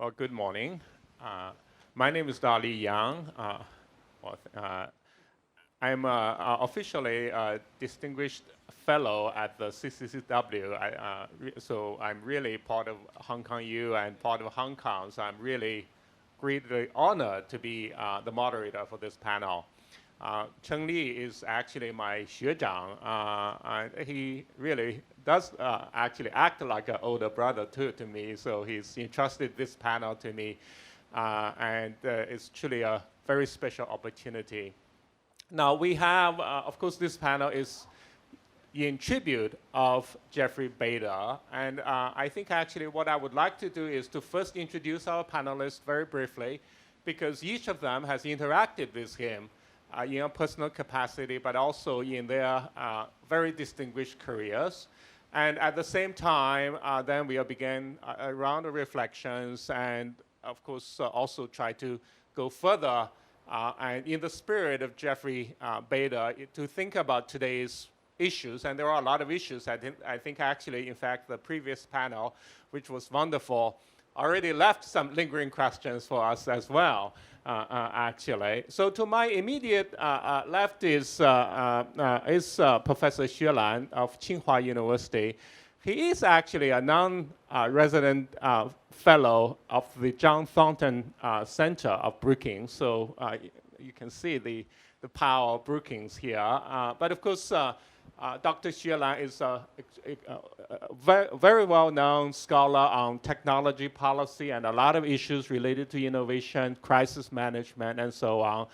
Well, good morning. My name is Dali Yang. I'm officially a distinguished fellow at the CCCW, so I'm really part of Hong Kong U and part of Hong Kong, so I'm really greatly honored to be the moderator for this panel. Cheng Li is actually my 学长, and he really does actually act like an older brother too to me, so he's entrusted this panel to me, and it's truly a very special opportunity. Now we have, of course, this panel is in tribute of Jeffrey Bader, and I think actually what I would like to do is to first introduce our panelists very briefly, because each of them has interacted with him in a personal capacity, but also in their very distinguished careers. And at the same time, then we'll begin a round of reflections and, of course, also try to go further and in the spirit of Jeffrey Bader to think about today's issues. And there are a lot of issues. I think actually, in fact, the previous panel, which was wonderful, already left some lingering questions for us as well, actually. So to my immediate left is Professor Xue Lan of Tsinghua University. He is actually a non-resident fellow of the John Thornton Center of Brookings. So you can see the power of Brookings here. But of course, Dr. Xue Lan is a very well-known scholar on technology policy and a lot of issues related to innovation, crisis management, and so on.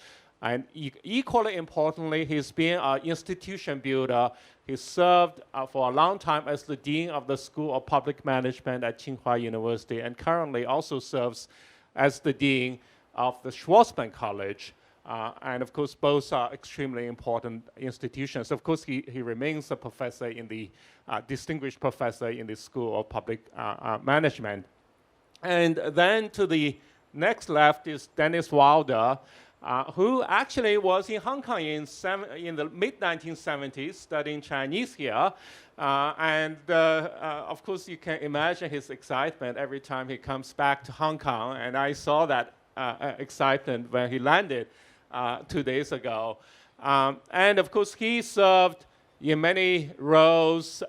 And equally importantly, he's been an institution builder. He served for a long time as the Dean of the School of Public Management at Tsinghua University, and currently also serves as the Dean of the Schwarzman College. And of course, both are extremely important institutions. Of course, he remains a professor in the, distinguished professor in the School of Public Management. And then to the next left is Dennis Wilder, who actually was in Hong Kong in the mid-1970s, studying Chinese here. Of course, you can imagine his excitement every time he comes back to Hong Kong. And I saw that excitement when he landed 2 days ago. And of course, he served in many roles,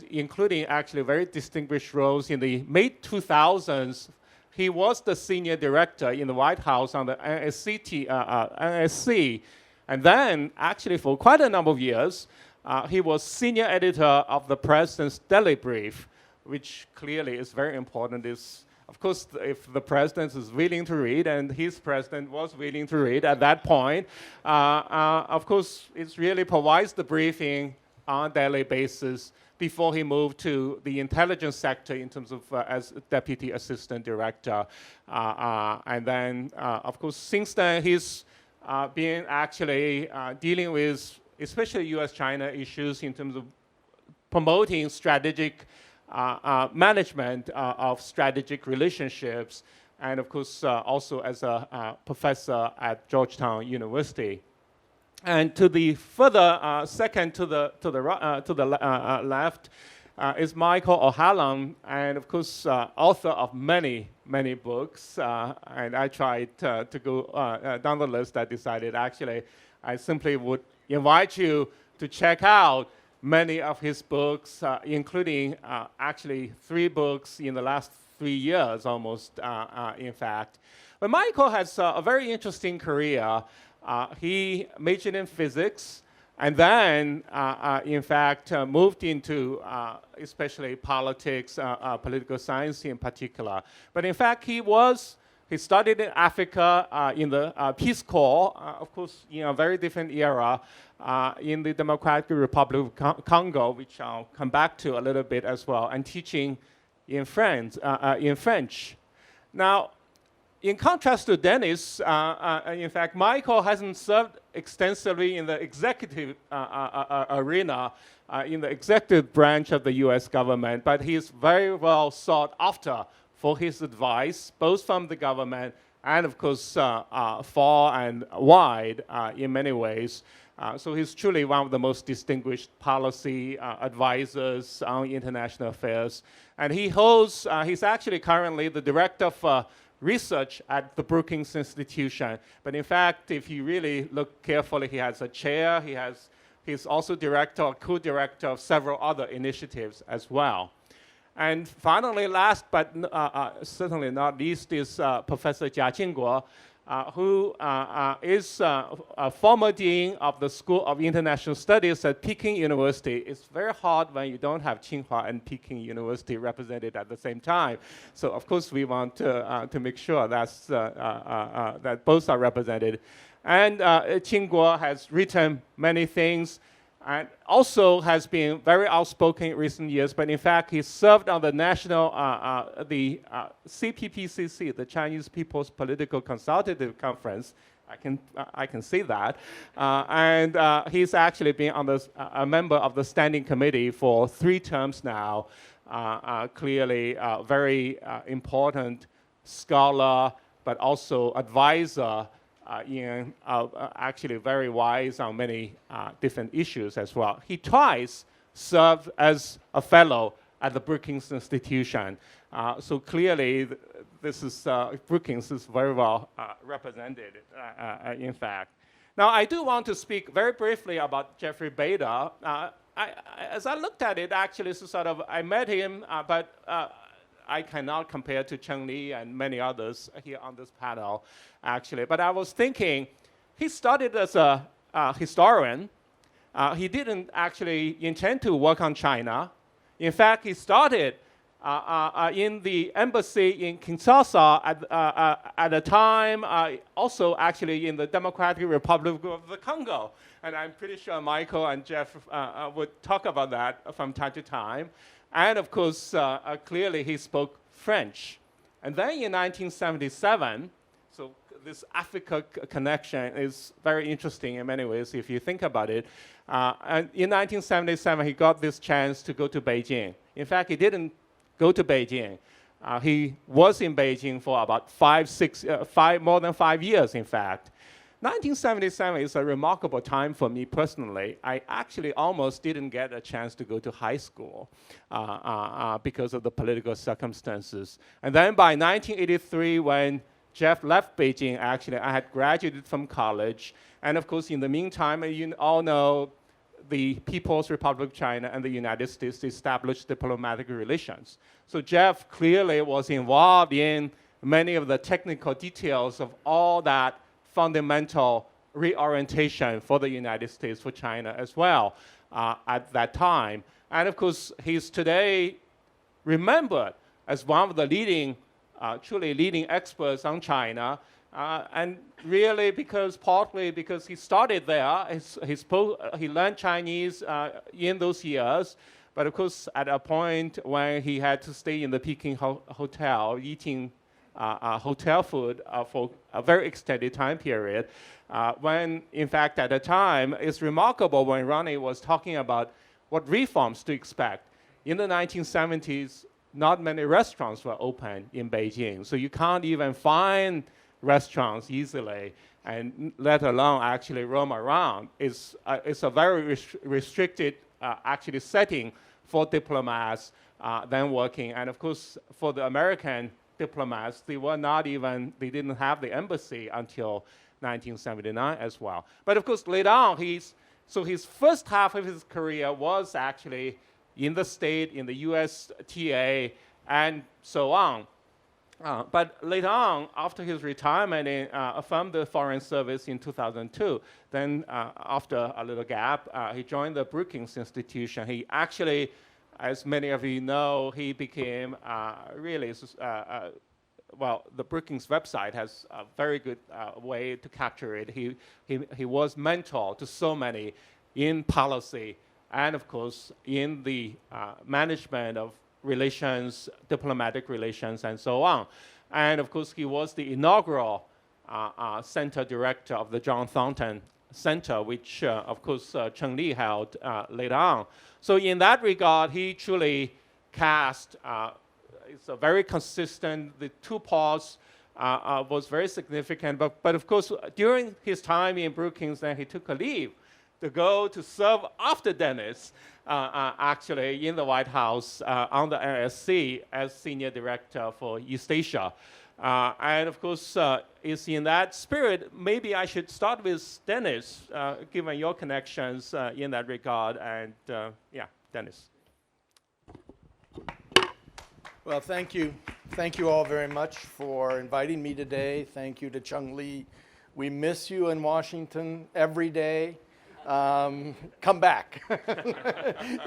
including actually very distinguished roles in the mid-2000s. He was the senior director in the White House on the NSC. And then, actually, for quite a number of years, he was senior editor of the President's Daily Brief, which clearly is very important. Of course, if the president is willing to read, and his president was willing to read at that point, of course, it really provides the briefing on a daily basis before he moved to the intelligence sector in terms of as deputy assistant director. And then, of course, since then, he's been actually dealing with especially US-China issues in terms of promoting strategic management of strategic relationships, and of course also as a professor at Georgetown University. And to the further second to the left is Michael O'Halloran, and of course author of many books. And I tried to go down the list. I decided actually I simply would invite you to check out many of his books, including actually 3 books in the last 3 years almost, in fact. But Michael has a very interesting career. He majored in physics, and then, in fact, moved into especially politics, political science in particular. But in fact, he studied in Africa in the Peace Corps, of course, in a very different era, in the Democratic Republic of Congo, which I'll come back to a little bit as well, and teaching in French. Now, in contrast to Dennis, in fact, Michael hasn't served extensively in the executive arena, in the executive branch of the US government, but he's very well sought after for his advice, both from the government and, of course, far and wide in many ways. So he's truly one of the most distinguished policy advisors on international affairs. And he's actually currently the director of research at the Brookings Institution. But in fact, if you really look carefully, he has a chair. He's also director or co-director of several other initiatives as well. And finally, last but certainly not least, is Professor Jia Jingguo, who is a former dean of the School of International Studies at Peking University. It's very hard when you don't have Tsinghua and Peking University represented at the same time. So of course we want to make sure that both are represented. And Jingguo has written many things, and also has been very outspoken in recent years, but in fact, he served on the national, CPPCC, the Chinese People's Political Consultative Conference. I can see that. And he's actually been on a member of the standing committee for 3 terms now. Clearly a very important scholar, but also advisor actually very wise on many different issues as well. He twice served as a fellow at the Brookings Institution. So clearly, this is Brookings is very well represented, in fact. Now, I do want to speak very briefly about Jeffrey Bader. As I looked at it, actually, so sort of, I met him, but I cannot compare to Cheng Li and many others here on this panel, actually. But I was thinking, he started as a historian. He didn't actually intend to work on China. In fact, he started in the embassy in Kinshasa at a time, also actually in the Democratic Republic of the Congo. And I'm pretty sure Michael and Jeff would talk about that from time to time. And of course, clearly he spoke French. And then in 1977, so this Africa connection is very interesting in many ways if you think about it. And in 1977, he got this chance to go to Beijing. In fact, he didn't go to Beijing. He was in Beijing for about more than 5 years, in fact. 1977 is a remarkable time for me personally. I actually almost didn't get a chance to go to high school because of the political circumstances. And then by 1983, when Jeff left Beijing, actually, I had graduated from college. And of course, in the meantime, you all know the People's Republic of China and the United States established diplomatic relations. So Jeff clearly was involved in many of the technical details of all that fundamental reorientation for the United States, for China as well at that time. And of course, he's today remembered as one of the leading, truly leading experts on China. And really partly because he started there, he learned Chinese in those years. But of course, at a point when he had to stay in the Peking hotel, eating hotel food for a very extended time period, when in fact at the time, it's remarkable when Ronnie was talking about what reforms to expect. In the 1970s, not many restaurants were open in Beijing, so you can't even find restaurants easily, and let alone actually roam around. It's a very restricted actually setting for diplomats then working. And of course, for the American diplomats, they didn't have the embassy until 1979 as well. But of course, later on, his first half of his career was actually in the state, in the USTA, and so on. But later on, after his retirement from the Foreign Service in 2002, then after a little gap, he joined the Brookings Institution. He actually, as many of you know, he became really, the Brookings website has a very good way to capture it. He was mentor to so many in policy and, of course, in the management of relations, diplomatic relations, and so on. And of course, he was the inaugural center director of the John Thornton Center, which, of course, Cheng Li held later on. So in that regard, he truly cast, it's a very consistent, the 2 parts was very significant. But of course, during his time in Brookings, then he took a leave to go to serve after Dennis, actually in the White House on the NSC as Senior Director for East Asia. And of course, it's in that spirit, maybe I should start with Dennis, given your connections in that regard. And yeah, Dennis. Well, thank you. Thank you all very much for inviting me today. Thank you to Chung Lee. We miss you in Washington every day. Come back.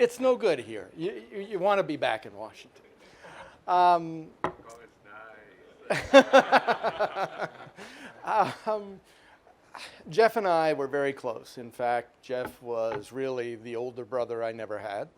It's no good here. You want to be back in Washington. Jeff and I were very close. In fact, Jeff was really the older brother I never had.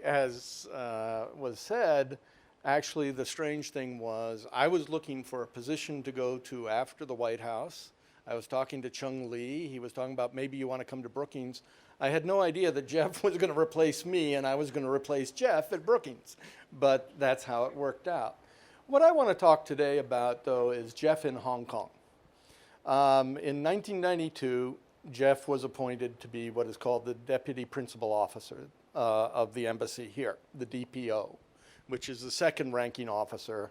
As was said, actually the strange thing was I was looking for a position to go to after the White House. I was talking to Chung Lee. He was talking about maybe you want to come to Brookings. I had no idea that Jeff was going to replace me and I was going to replace Jeff at Brookings. But that's how it worked out. What I want to talk today about, though, is Jeff in Hong Kong. In 1992, Jeff was appointed to be what is called the Deputy Principal Officer of the embassy here, the DPO, which is the second ranking officer,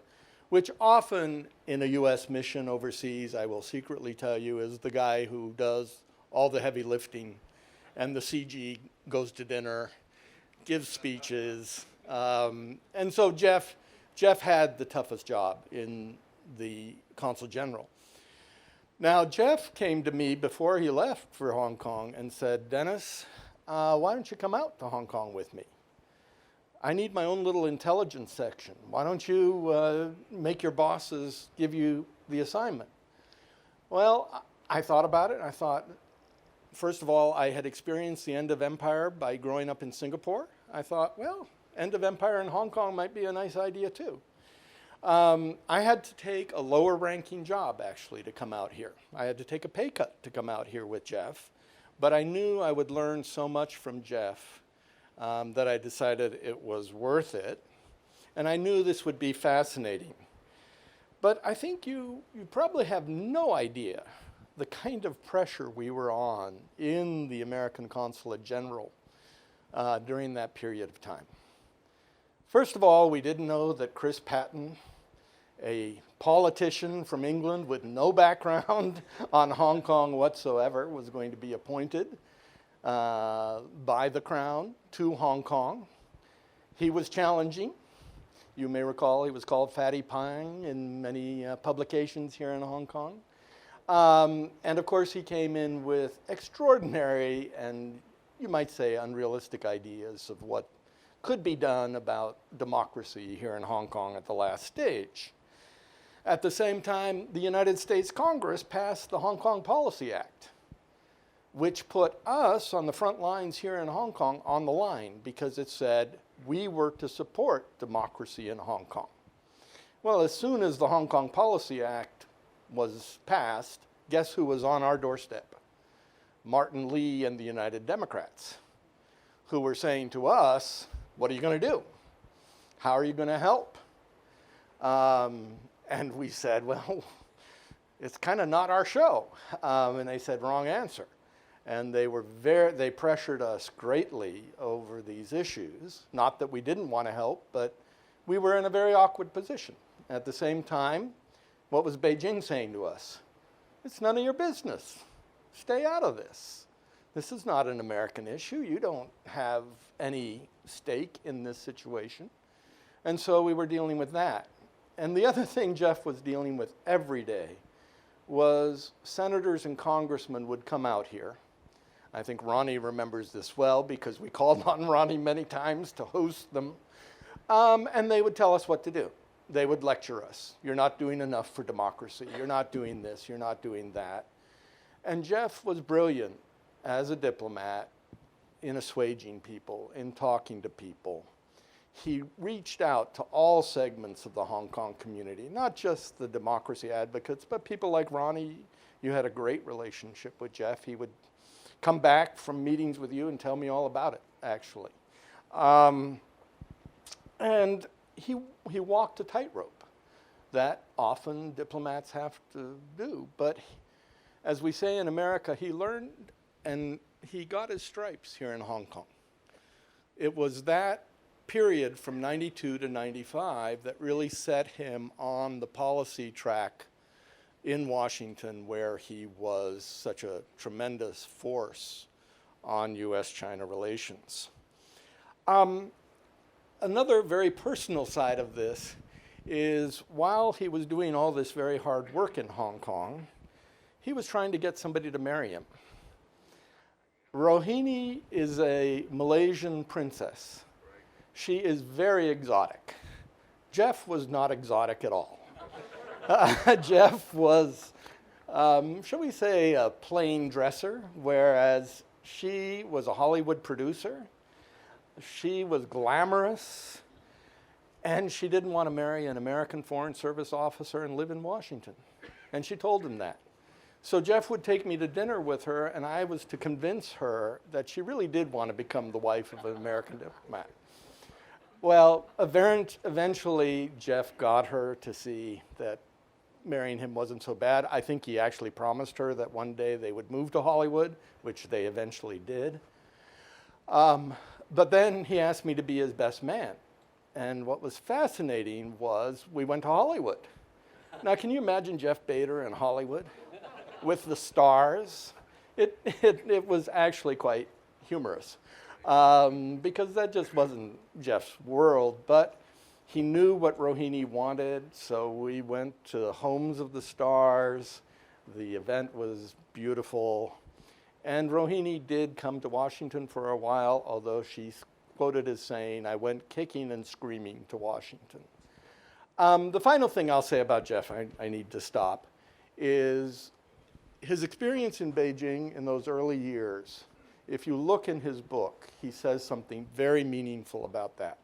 which often in a U.S. mission overseas, I will secretly tell you, is the guy who does all the heavy lifting, and the CG goes to dinner, gives speeches. And so Jeff had the toughest job in the Consul General. Now, Jeff came to me before he left for Hong Kong and said, Dennis, why don't you come out to Hong Kong with me? I need my own little intelligence section. Why don't you make your bosses give you the assignment? Well, I thought about it. I thought, first of all, I had experienced the end of empire by growing up in Singapore. I thought, well, end of empire in Hong Kong might be a nice idea too. I had to take a lower ranking job actually to come out here. I had to take a pay cut to come out here with Jeff, but I knew I would learn so much from Jeff that I decided it was worth it. And I knew this would be fascinating. But I think you probably have no idea the kind of pressure we were on in the American Consulate General during that period of time. First of all, we didn't know that Chris Patton, a politician from England with no background on Hong Kong whatsoever, was going to be appointed by the Crown to Hong Kong. He was challenging. You may recall he was called Fatty Pang in many publications here in Hong Kong. And of course he came in with extraordinary and you might say unrealistic ideas of what could be done about democracy here in Hong Kong at the last stage. At the same time, the United States Congress passed the Hong Kong Policy Act, which put us on the front lines here in Hong Kong on the line because it said we were to support democracy in Hong Kong. Well, as soon as the Hong Kong Policy Act was passed, guess who was on our doorstep? Martin Lee and the United Democrats, who were saying to us, what are you going to do? How are you going to help? And we said, well, it's kind of not our show. And they said, wrong answer. And they pressured us greatly over these issues. Not that we didn't want to help, but we were in a very awkward position. At the same time, what was Beijing saying to us? It's none of your business. Stay out of this. This is not an American issue. You don't have any stake in this situation. And so we were dealing with that. And the other thing Jeff was dealing with every day was senators and congressmen would come out here. I think Ronnie remembers this well because we called on Ronnie many times to host them. And they would tell us what to do. They would lecture us. You're not doing enough for democracy. You're not doing this. You're not doing that. And Jeff was brilliant as a diplomat in assuaging people, in talking to people. He reached out to all segments of the Hong Kong community, not just the democracy advocates, but people like Ronnie. You had a great relationship with Jeff. He would come back from meetings with you and tell me all about it, actually. And he walked a tightrope that often diplomats have to do. as we say in America, he learned and he got his stripes here in Hong Kong. It was that period from 92 to 95 that really set him on the policy track in Washington, where he was such a tremendous force on US-China relations. Another very personal side of this is while he was doing all this very hard work in Hong Kong, he was trying to get somebody to marry him. Rohini is a Malaysian princess. She is very exotic. Jeff was not exotic at all. Jeff was, shall we say, a plain dresser, whereas she was a Hollywood producer. She was glamorous, and she didn't want to marry an American Foreign Service officer and live in Washington. And she told him that. So Jeff would take me to dinner with her, and I was to convince her that she really did want to become the wife of an American diplomat. Well, eventually Jeff got her to see that marrying him wasn't so bad. I think he actually promised her that one day they would move to Hollywood, which they eventually did. But then he asked me to be his best man. And what was fascinating was we went to Hollywood. Now, can you imagine Jeff Bader in Hollywood with the stars? It was actually quite humorous because that just wasn't Jeff's world. But he knew what Rohini wanted, so we went to the homes of the stars. The event was beautiful. And Rohini did come to Washington for a while, although she's quoted as saying, "I went kicking and screaming to Washington." The final thing I'll say about Jeff, I need to stop, is his experience in Beijing in those early years. If you look in his book, he says something very meaningful about that.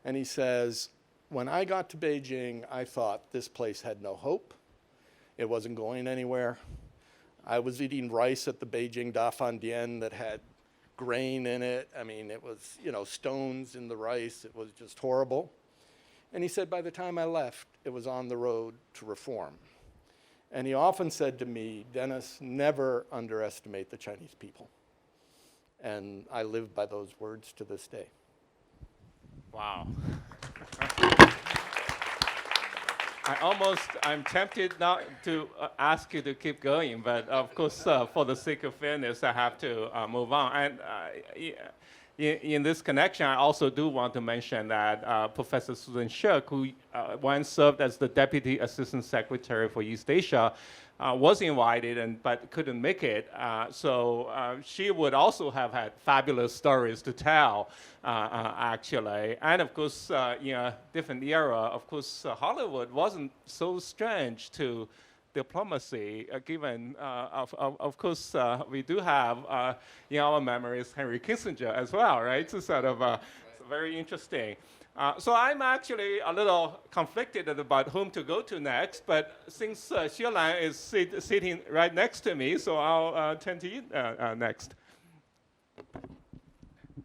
And he says, when I got to Beijing, I thought this place had no hope. It wasn't going anywhere. I was eating rice at the Beijing Dafan that had grain in it. I mean, it was, stones in the rice. It was just horrible. And he said, by the time I left, it was on the road to reform. And he often said to me, Dennis, never underestimate the Chinese people. And I live by those words to this day. Wow. I'm tempted not to ask you to keep going, but of course, for the sake of fairness, I have to move on. And in this connection, I also do want to mention that Professor Susan Shirk, who once served as the Deputy Assistant Secretary for East Asia, was invited but couldn't make it. So she would also have had fabulous stories to tell, actually. And of course, in a different era, of course, Hollywood wasn't so strange to diplomacy, given, of course, we do have in our memories Henry Kissinger as well, right? So sort of very interesting. So I'm actually a little conflicted about whom to go to next, but since Xie is sitting right next to me, so I'll turn to you next.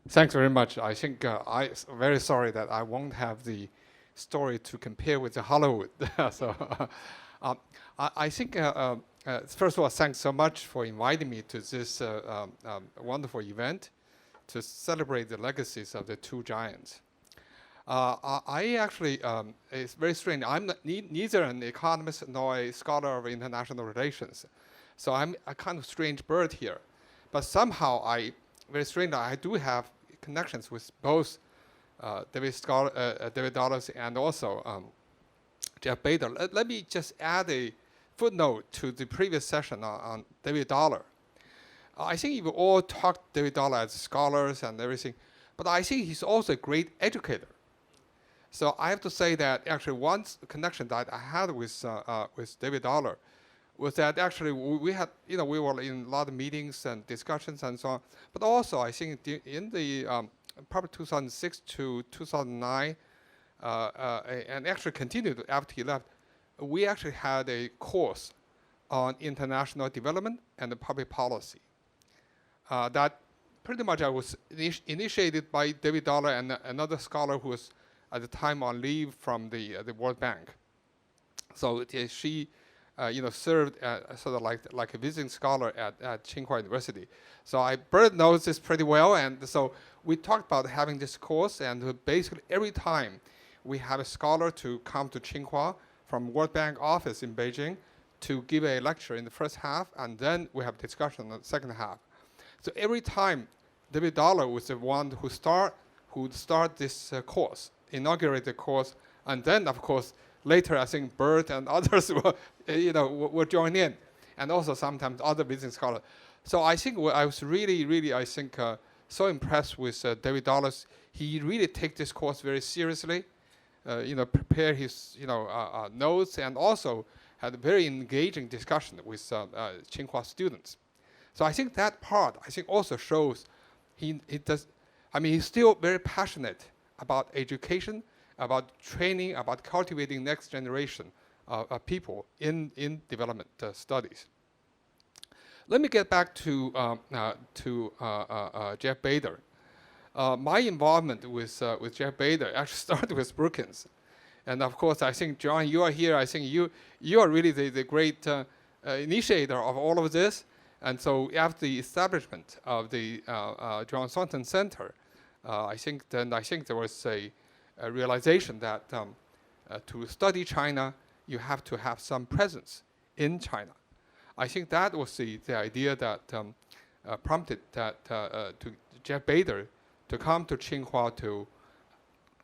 Thanks very much. I think I'm very sorry that I won't have the story to compare with the Hollywood. So I think, first of all, thanks so much for inviting me to this wonderful event to celebrate the legacies of the two giants. I actually, it's very strange. I'm neither an economist nor a scholar of international relations. So I'm a kind of strange bird here. But somehow very strange, I do have connections with both David Dollars and also Jeff Bader. Let me just add a footnote to the previous session on David Dollar. I think you all talked David Dollar as scholars and everything, but I think he's also a great educator. So I have to say that actually one connection that I had with David Dollar was that actually we had, we were in a lot of meetings and discussions and so on. But also I think in the probably 2006 to 2009, and actually continued after he left, we actually had a course on international development and public policy. That pretty much I was initiated by David Dollar and another scholar who was at the time on leave from the World Bank. So she served sort of like a visiting scholar at Tsinghua University. So Bert knows this pretty well, and so we talked about having this course, and basically every time we have a scholar to come to Tsinghua from World Bank office in Beijing to give a lecture in the first half, and then we have discussion in the second half. So every time, David Dollar was the one who start this course, inaugurate the course, and then of course later I think Bert and others will join in, and also sometimes other business scholars. So I think I was really I think so impressed with David Dollar's. He really take this course very seriously, prepare his notes, and also had a very engaging discussion with Tsinghua students. So I think that part also shows he does. I mean, he's still very passionate about education, about training, about cultivating next generation of people in development studies. Let me get back to Jeff Bader. My involvement with Jeff Bader actually started with Brookings. And of course, I think, John, you are here. I think you are really the great initiator of all of this. And so after the establishment of the John Thornton Center, I think there was a realization that to study China, you have to have some presence in China. I think that was the idea that prompted that to Jeff Bader to come to Tsinghua to,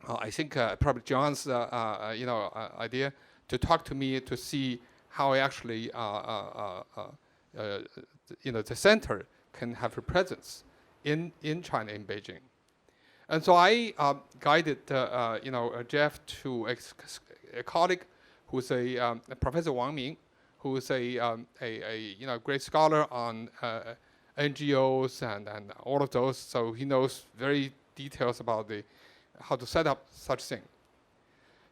I think probably John's idea to talk to me to see how actually the center can have a presence in China, in Beijing. And so I guided Jeff to a colleague who's a Professor Wang Ming, who is a great scholar on NGOs and all of those. So he knows very details about how to set up such thing.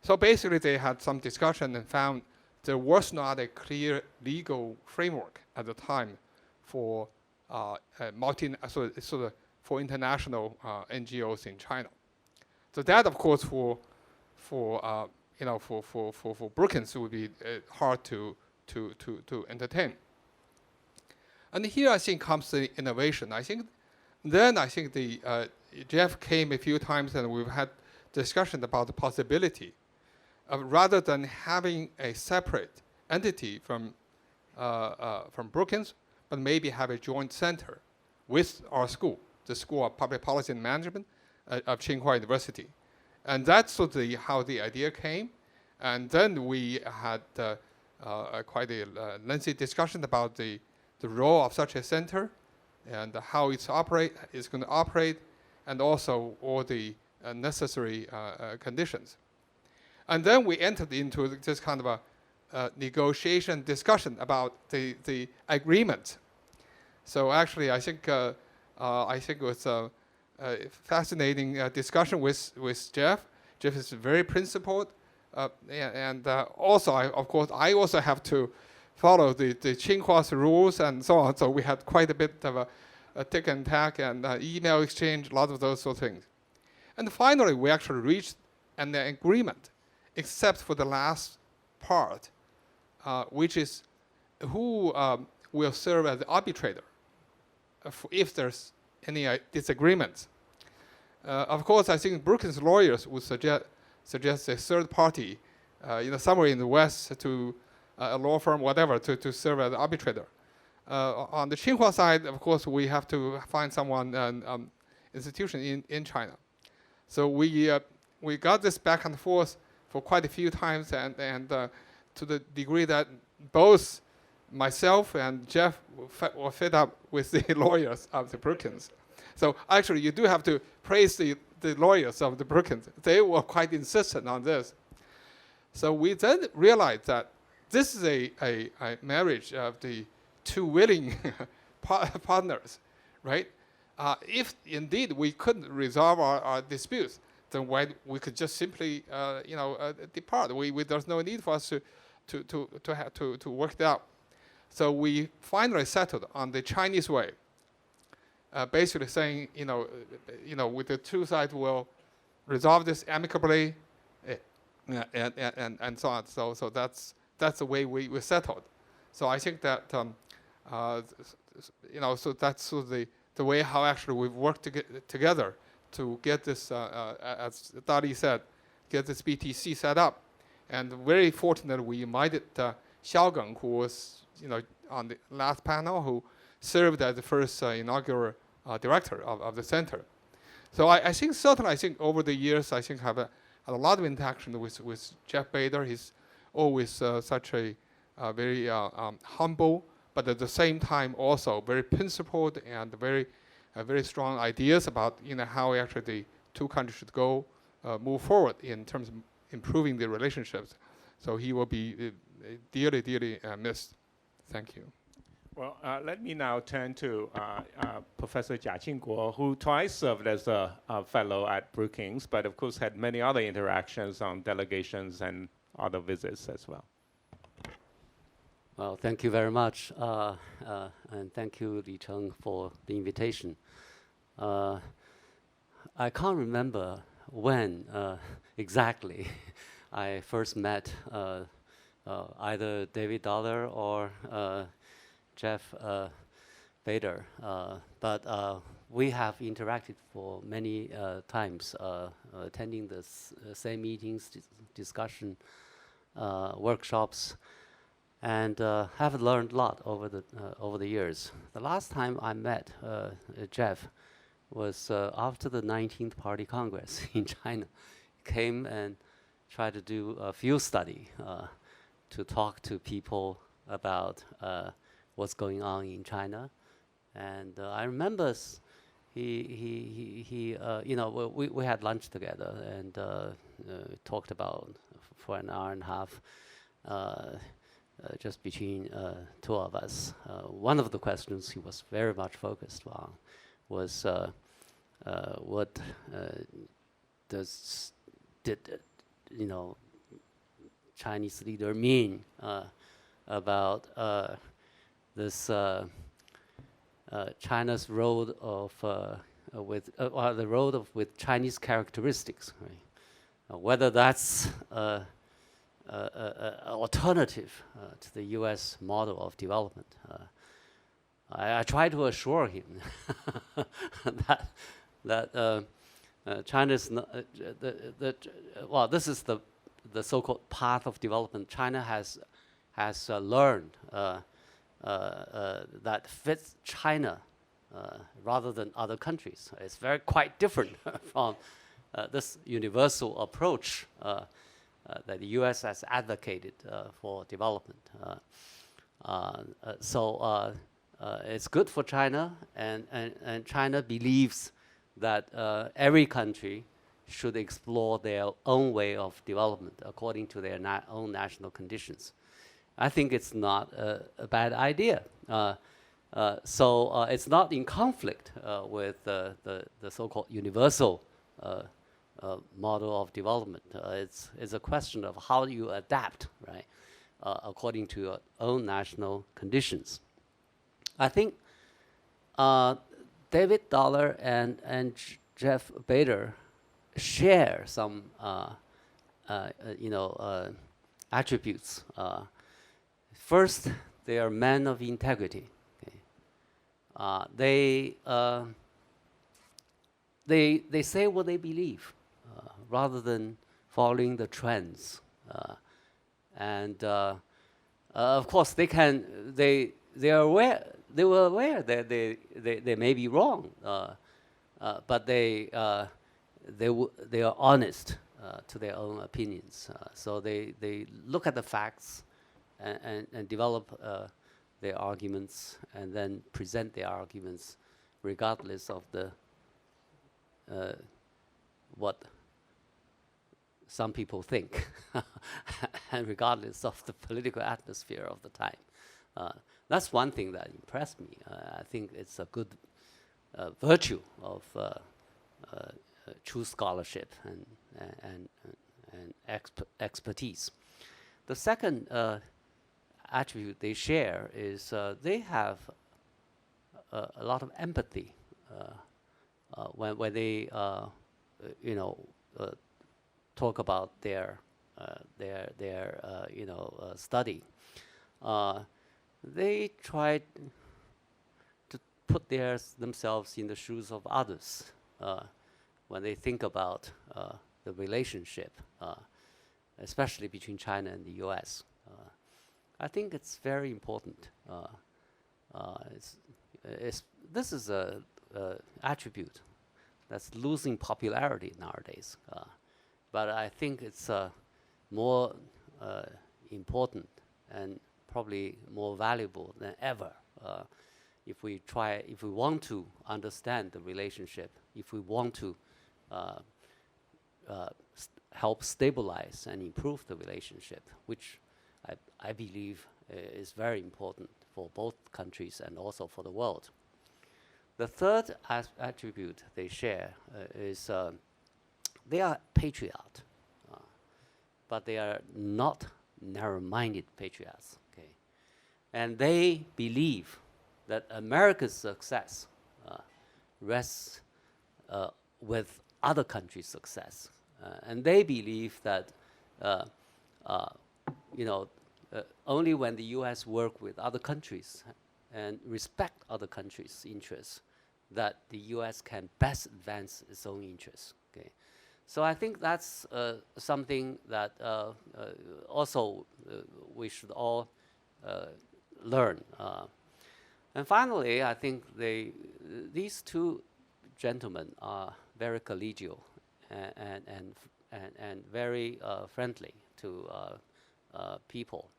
So basically, they had some discussion and found there was not a clear legal framework at the time for for international NGOs in China. So that, of course, for Brookings would be hard to entertain. And here I think comes the innovation. I think Jeff came a few times and we've had discussion about the possibility of rather than having a separate entity from Brookings, but maybe have a joint center with our school, the School of Public Policy and Management of Tsinghua University. And that's sort of how the idea came. And then we had quite a lengthy discussion about the role of such a center and how it's going to operate, and also all the necessary conditions. And then we entered into this kind of a negotiation discussion about the agreement. So actually, I think it was a fascinating discussion with Jeff. Jeff is very principled, and also, I also have to follow the Tsinghua's rules and so on. So we had quite a bit of a tick and tack and email exchange, a lot of those sort of things. And finally, we actually reached an agreement, except for the last part, which is who will serve as the arbitrator if there's any disagreements. Of course, I think Brookings lawyers would suggest a third party, somewhere in the West, to a law firm, whatever, to serve as arbitrator. On the Tsinghua side, of course, we have to find someone, institution in China. So we got this back and forth for quite a few times, and to the degree that both myself and Jeff were fed up with the lawyers of the Brookings. So actually, you do have to praise the lawyers of the Brookings. They were quite insistent on this. So we then realized that this is a marriage of the two willing partners, right? If indeed we couldn't resolve our disputes, then we could just simply, depart. There's no need for us to work it out. So we finally settled on the Chinese way, basically saying, with the two sides will resolve this amicably, and so on. So that's the way we settled. So I think that so that's sort of the way how actually we've worked together to get this, as Dali said, get this BTC set up. And very fortunate we invited Xiaogeng, who was on the last panel, who served as the first inaugural director of the center. So I think certainly, over the years, I think have had a lot of interaction with Jeff Bader. He's always such a very humble, but at the same time also very principled and very strong ideas about how actually the two countries should go move forward in terms of improving the relationships. So he will be dearly, dearly missed. Thank you. Well, let me now turn to Professor Jia Qingguo, who twice served as a fellow at Brookings, but of course had many other interactions on delegations and other visits as well. Well, thank you very much, and thank you, Li Cheng, for the invitation. I can't remember when exactly I first met either David Dollar or Jeff Bader, but we have interacted for many times, attending the same meetings, discussion, workshops, and have learned a lot over the years. The last time I met Jeff was after the 19th Party Congress in China. He came and tried to do a field study to talk to people about what's going on in China, and I remember we had lunch together and talked about for an hour and a half. Just between two of us. One of the questions he was very much focused on was what did Chinese leader mean about this China's road of with Chinese characteristics, right? Whether that's alternative to the U.S. model of development. I try to assure him that China's this is the so-called path of development China has learned that fits China rather than other countries. It's quite different from this universal approach that the U.S. has advocated for development. So it's good for China, and China believes that every country should explore their own way of development according to their own national conditions. I think it's not a bad idea. So it's not in conflict with the so-called universal model of development. It's a question of how you adapt, right, according to your own national conditions. I think David Dollar and Jeff Bader share some attributes. First, they are men of integrity. Okay? They say what they believe, rather than following the trends, and of course they were aware that they may be wrong, but they are honest to their own opinions. So they look at the facts and develop their arguments, and then present their arguments regardless of the what some people think, and regardless of the political atmosphere of the time. That's one thing that impressed me. I think it's a good virtue of true scholarship and expertise. The second attribute they share is they have a lot of empathy when they talk about their study. they try to put themselves in the shoes of others when they think about the relationship, especially between China and the U.S. I think it's very important. This is a attribute that's losing popularity nowadays, but I think it's more important and probably more valuable than ever if we want to understand the relationship, if we want to help stabilize and improve the relationship, which I believe is very important for both countries and also for the world. The third attribute they share is they are patriot, but they are not narrow-minded patriots. Okay, and they believe that America's success rests with other countries' success, and they believe that only when the U.S. work with other countries and respect other countries' interests, that the U.S. can best advance its own interests. Okay, so I think that's something that also we should all learn. And finally, I think these two gentlemen are very collegial and very friendly to people.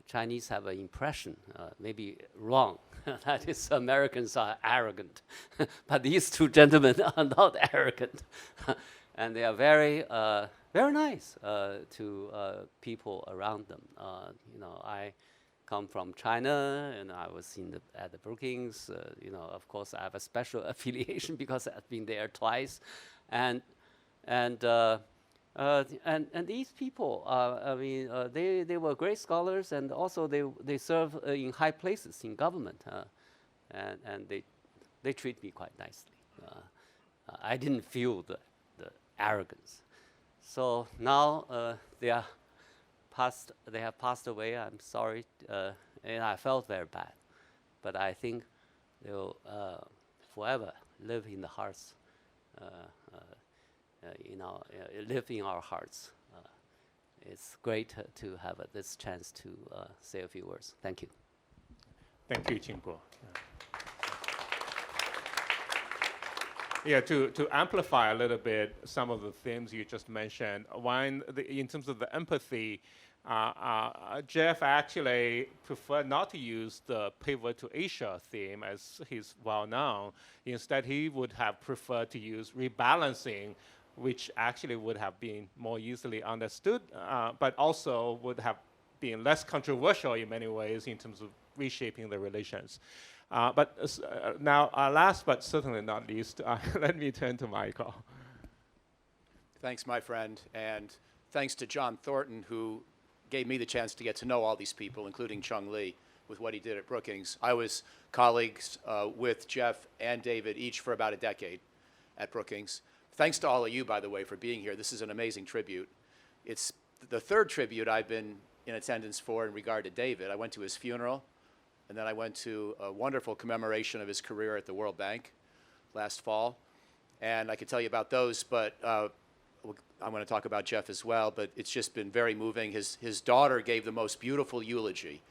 Chinese have an impression, maybe wrong, that is Americans are arrogant. But these two gentlemen are not arrogant. And they are very, very nice to people around them. I come from China, and I was at the Brookings. Of course, I have a special affiliation because I've been there twice. And these people, they were great scholars, and also they serve in high places in government, and they treat me quite nicely. I didn't feel the arrogance. So now they have passed away. I'm sorry, and I felt very bad, but I think they'll forever live in the hearts. Live in our hearts. It's great to have this chance to say a few words. Thank you. Thank you, Qingbo. Yeah, to amplify a little bit some of the themes you just mentioned, one, in terms of the empathy, Jeff actually preferred not to use the pivot to Asia theme as he's well known. Instead, he would have preferred to use rebalancing, which actually would have been more easily understood, but also would have been less controversial in many ways in terms of reshaping the relations. But now, last but certainly not least, let me turn to Michael. Thanks, my friend, and thanks to John Thornton, who gave me the chance to get to know all these people, including Chung Lee, with what he did at Brookings. I was colleagues with Jeff and David, each for about a decade at Brookings. Thanks to all of you, by the way, for being here. This is an amazing tribute. It's the third tribute I've been in attendance for in regard to David. I went to his funeral, and then I went to a wonderful commemoration of his career at the World Bank last fall. And I could tell you about those, but I'm going to talk about Jeff as well, but it's just been very moving. His daughter gave the most beautiful eulogy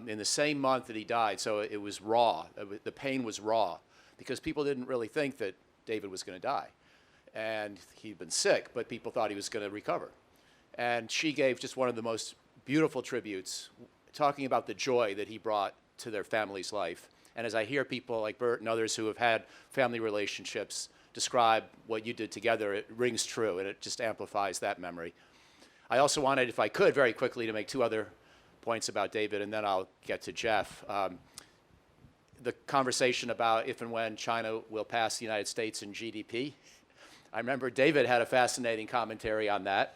in the same month that he died, so it was raw. The pain was raw, because people didn't really think that David was going to die. And he'd been sick, but people thought he was going to recover. And she gave just one of the most beautiful tributes, talking about the joy that he brought to their family's life. And as I hear people like Bert and others who have had family relationships describe what you did together, it rings true, and it just amplifies that memory. I also wanted, if I could, very quickly to make two other points about David, and then I'll get to Jeff. The conversation about if and when China will pass the United States in GDP. I remember David had a fascinating commentary on that,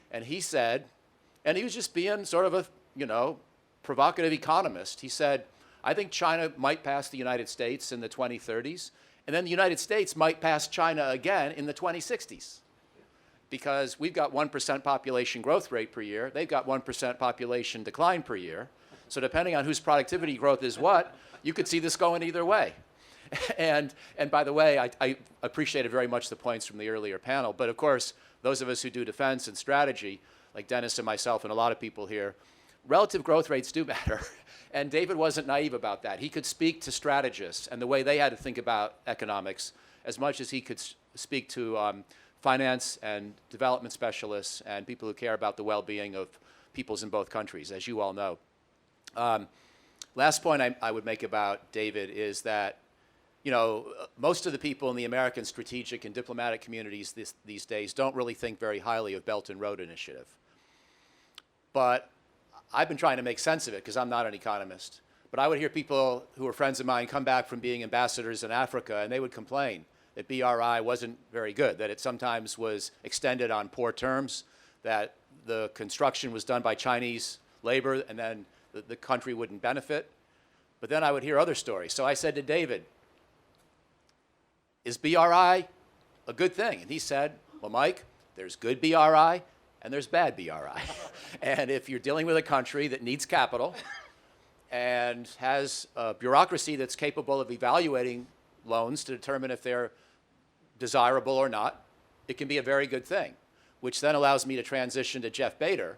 and he said, and he was just being sort of a, provocative economist. He said, I think China might pass the United States in the 2030s, and then the United States might pass China again in the 2060s, because we've got 1% population growth rate per year. They've got 1% population decline per year. So depending on whose productivity growth is what, you could see this going either way. And by the way, I appreciated very much the points from the earlier panel. But of course, those of us who do defense and strategy, like Dennis and myself and a lot of people here, relative growth rates do matter. And David wasn't naive about that. He could speak to strategists and the way they had to think about economics as much as he could speak to finance and development specialists and people who care about the well-being of peoples in both countries, as you all know. Last point I would make about David is that, you know, most of the people in the American strategic and diplomatic communities these days don't really think very highly of Belt and Road Initiative. But I've been trying to make sense of it because I'm not an economist. But I would hear people who were friends of mine come back from being ambassadors in Africa, and they would complain that BRI wasn't very good, that it sometimes was extended on poor terms, that the construction was done by Chinese labor, and then the country wouldn't benefit. But then I would hear other stories. So I said to David, is BRI a good thing? And he said, well, Mike, there's good BRI and there's bad BRI. And if you're dealing with a country that needs capital and has a bureaucracy that's capable of evaluating loans to determine if they're desirable or not, it can be a very good thing, which then allows me to transition to Jeff Bader,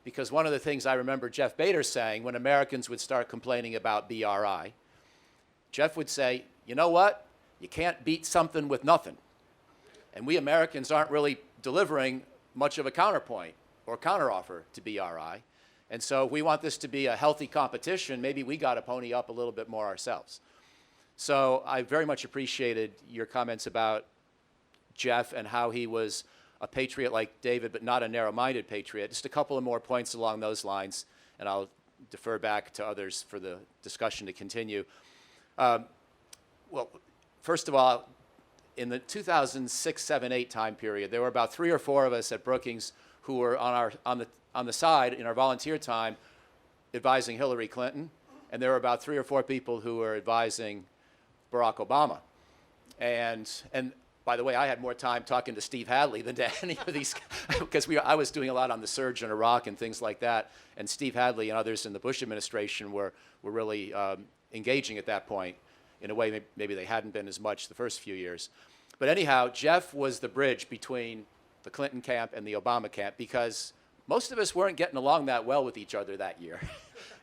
because one of the things I remember Jeff Bader saying when Americans would start complaining about BRI, Jeff would say, you know what? You can't beat something with nothing. And we Americans aren't really delivering much of a counterpoint or counteroffer to BRI. And so if we want this to be a healthy competition, maybe we got to pony up a little bit more ourselves. So I very much appreciated your comments about Jeff and how he was a patriot like David, but not a narrow-minded patriot. Just a couple of more points along those lines, and I'll defer back to others for the discussion to continue. Well, first of all, in the 2006, 7, 8 time period, there were about 3 or 4 of us at Brookings who were on the side in our volunteer time advising Hillary Clinton, and there were about 3 or 4 people who were advising Barack Obama. And by the way, I had more time talking to Steve Hadley than to any of these, because I was doing a lot on the surge in Iraq and things like that, and Steve Hadley and others in the Bush administration were really engaging at that point in a way maybe they hadn't been as much the first few years. But anyhow, Jeff was the bridge between the Clinton camp and the Obama camp, because most of us weren't getting along that well with each other that year.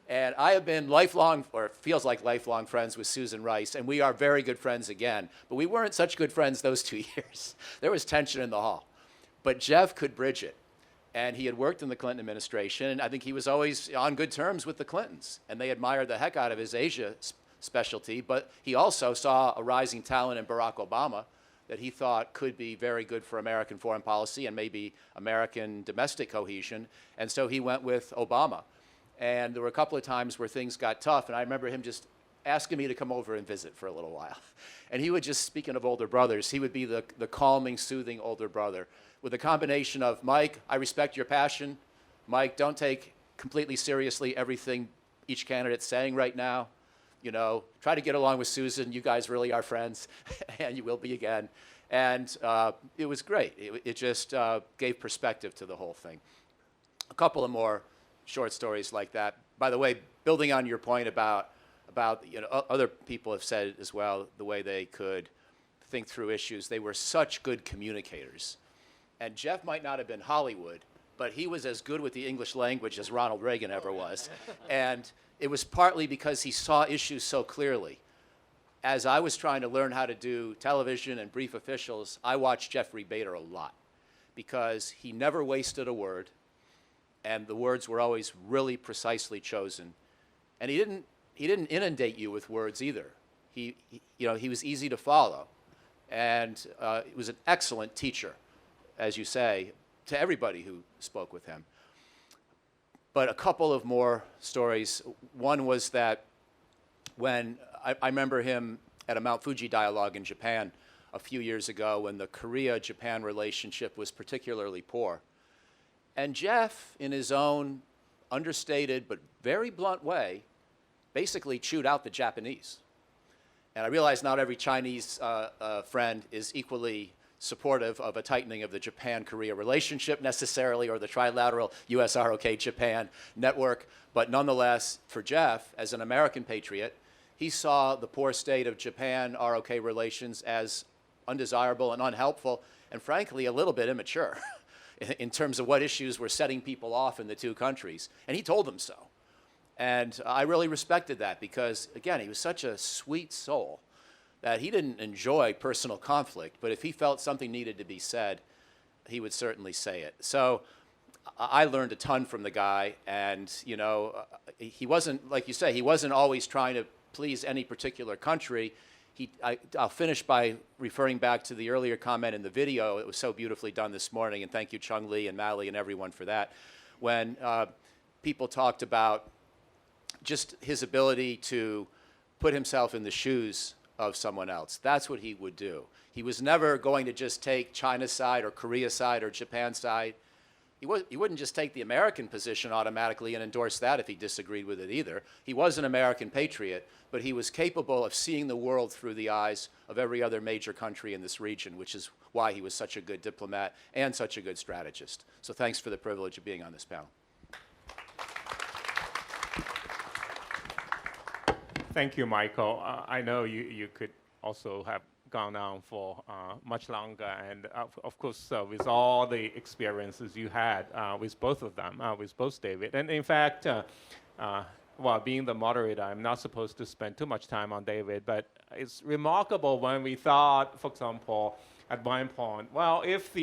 And I have been lifelong, or it feels like lifelong friends with Susan Rice, and we are very good friends again. But we weren't such good friends those 2 years. There was tension in the hall. But Jeff could bridge it. And he had worked in the Clinton administration, and I think he was always on good terms with the Clintons. And they admired the heck out of his Asia specialty, but he also saw a rising talent in Barack Obama that he thought could be very good for American foreign policy and maybe American domestic cohesion. And so he went with Obama. And there were a couple of times where things got tough, and I remember him just asking me to come over and visit for a little while. And he would just, speaking of older brothers, he would be the calming, soothing older brother with a combination of, Mike, I respect your passion. Mike, don't take completely seriously everything each candidate's saying right now. You know, try to get along with Susan. You guys really are friends, and you will be again. And it was great. It just gave perspective to the whole thing. A couple of more short stories like that. By the way, building on your point about you know, other people have said as well, the way they could think through issues. They were such good communicators. And Jeff might not have been Hollywood, but he was as good with the English language as Ronald Reagan ever was. And it was partly because he saw issues so clearly. As I was trying to learn how to do television and brief officials, I watched Jeffrey Bader a lot because he never wasted a word, and the words were always really precisely chosen. And he didn't inundate you with words either. He was easy to follow, and he was an excellent teacher, as you say, to everybody who spoke with him. But a couple of more stories. One was that when I remember him at a Mount Fuji dialogue in Japan a few years ago when the Korea-Japan relationship was particularly poor. And Jeff, in his own understated but very blunt way, basically chewed out the Japanese. And I realize not every Chinese friend is equally supportive of a tightening of the Japan-Korea relationship necessarily, or the trilateral US-ROK-Japan network. But nonetheless, for Jeff, as an American patriot, he saw the poor state of Japan-ROK relations as undesirable and unhelpful, and frankly, a little bit immature in terms of what issues were setting people off in the two countries. And he told them so. And I really respected that because, again, he was such a sweet soul that he didn't enjoy personal conflict, but if he felt something needed to be said, he would certainly say it. So I learned a ton from the guy, and you know, he wasn't, like you say, he wasn't always trying to please any particular country. I'll finish by referring back to the earlier comment in the video. It was so beautifully done this morning, and thank you, Chung Lee and Mally and everyone for that. When people talked about just his ability to put himself in the shoes of someone else. That's what he would do. He was never going to just take China's side or Korea's side or Japan's side. He wouldn't just take the American position automatically and endorse that if he disagreed with it either. He was an American patriot, but he was capable of seeing the world through the eyes of every other major country in this region, which is why he was such a good diplomat and such a good strategist. So thanks for the privilege of being on this panel. Thank you, Michael. I know you could also have gone on for much longer, and of course, with all the experiences you had with both of them, with both David. And in fact, well, being the moderator, I'm not supposed to spend too much time on David, but it's remarkable when we thought, for example, at one point, well, if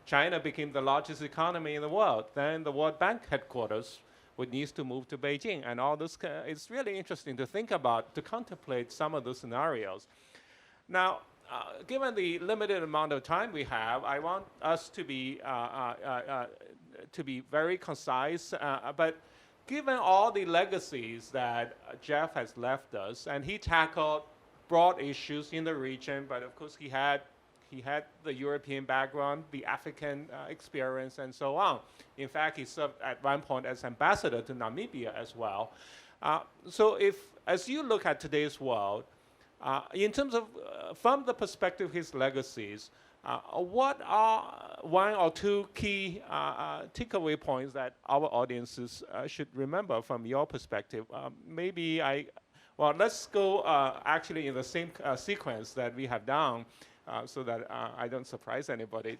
China became the largest economy in the world, then the World Bank headquarters would need to move to Beijing. And all this, it's really interesting to think about, to contemplate some of those scenarios. Now, given the limited amount of time we have, I want us to be very concise, but given all the legacies that Jeff has left us, and he tackled broad issues in the region, but of course he had the European background, the African experience, and so on. In fact, he served at one point as ambassador to Namibia as well. So as you look at today's world, in terms of, from the perspective of his legacies, what are one or two key takeaway points that our audiences should remember from your perspective? Well, let's go actually in the same sequence that we have done, so that I don't surprise anybody.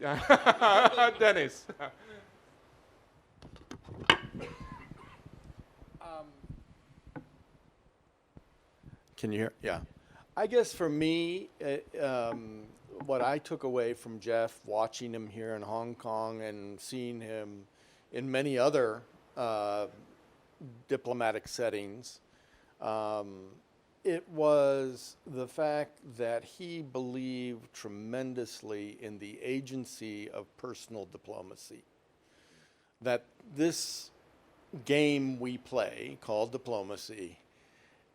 Dennis. Can you hear? Yeah. I guess for me, what I took away from Jeff, watching him here in Hong Kong and seeing him in many other diplomatic settings, it was the fact that he believed tremendously in the agency of personal diplomacy. That this game we play, called diplomacy,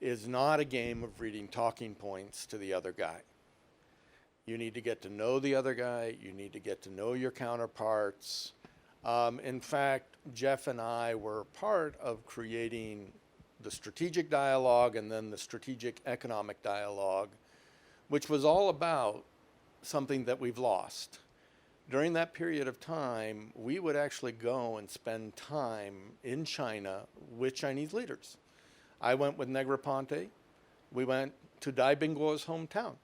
is not a game of reading talking points to the other guy. You need to get to know the other guy. You need to get to know your counterparts. In fact, Jeff and I were part of creating the strategic dialogue and then the strategic economic dialogue, which was all about something that we've lost. During that period of time, we would actually go and spend time in China with Chinese leaders. I went with Negroponte. We went to Dai Bingguo's hometown,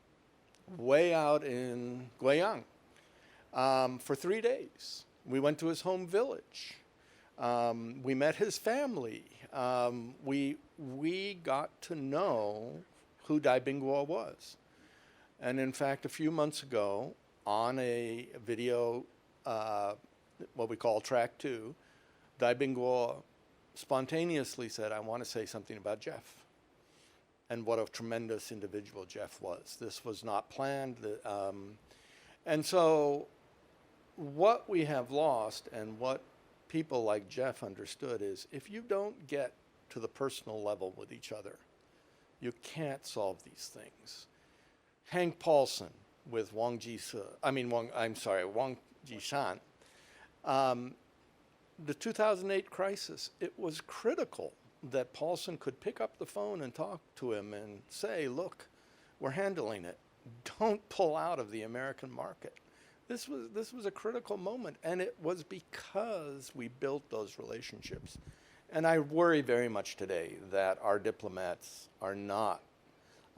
way out in Guiyang, for 3 days. We went to his home village. We met his family. We got to know who Dai Bingguo was. And in fact, a few months ago, on a video, what we call track 2, Dai Bingguo spontaneously said, I want to say something about Jeff and what a tremendous individual Jeff was. This was not planned. And so what we have lost and what people like Jeff understood is if you don't get to the personal level with each other, you can't solve these things. Hank Paulson with Wang Jishan. The 2008 crisis, it was critical that Paulson could pick up the phone and talk to him and say, look, we're handling it. Don't pull out of the American market. this was a critical moment, and it was because we built those relationships. And I worry very much today that our diplomats are not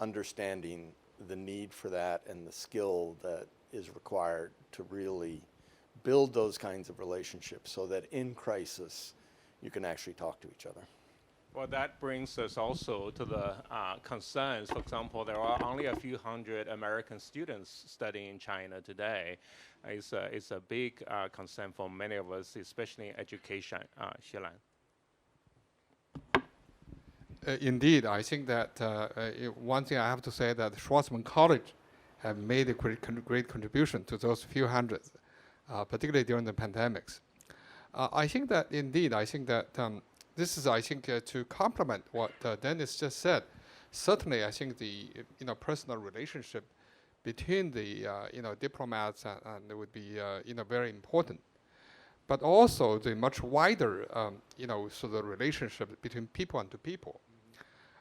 understanding the need for that and the skill that is required to really build those kinds of relationships so that in crisis you can actually talk to each other. Well, that brings us also to the concerns. For example, there are only a few hundred American students studying in China today. It's a big concern for many of us, especially in education. Xilan. Indeed, I think that one thing I have to say that Schwarzman College have made a great contribution to those few hundreds, particularly during the pandemics. I think that indeed, I think that this is, I think, to complement what Dennis just said. Certainly, I think the personal relationship between the diplomats and would be very important. But also the much wider sort of relationship between people and to people.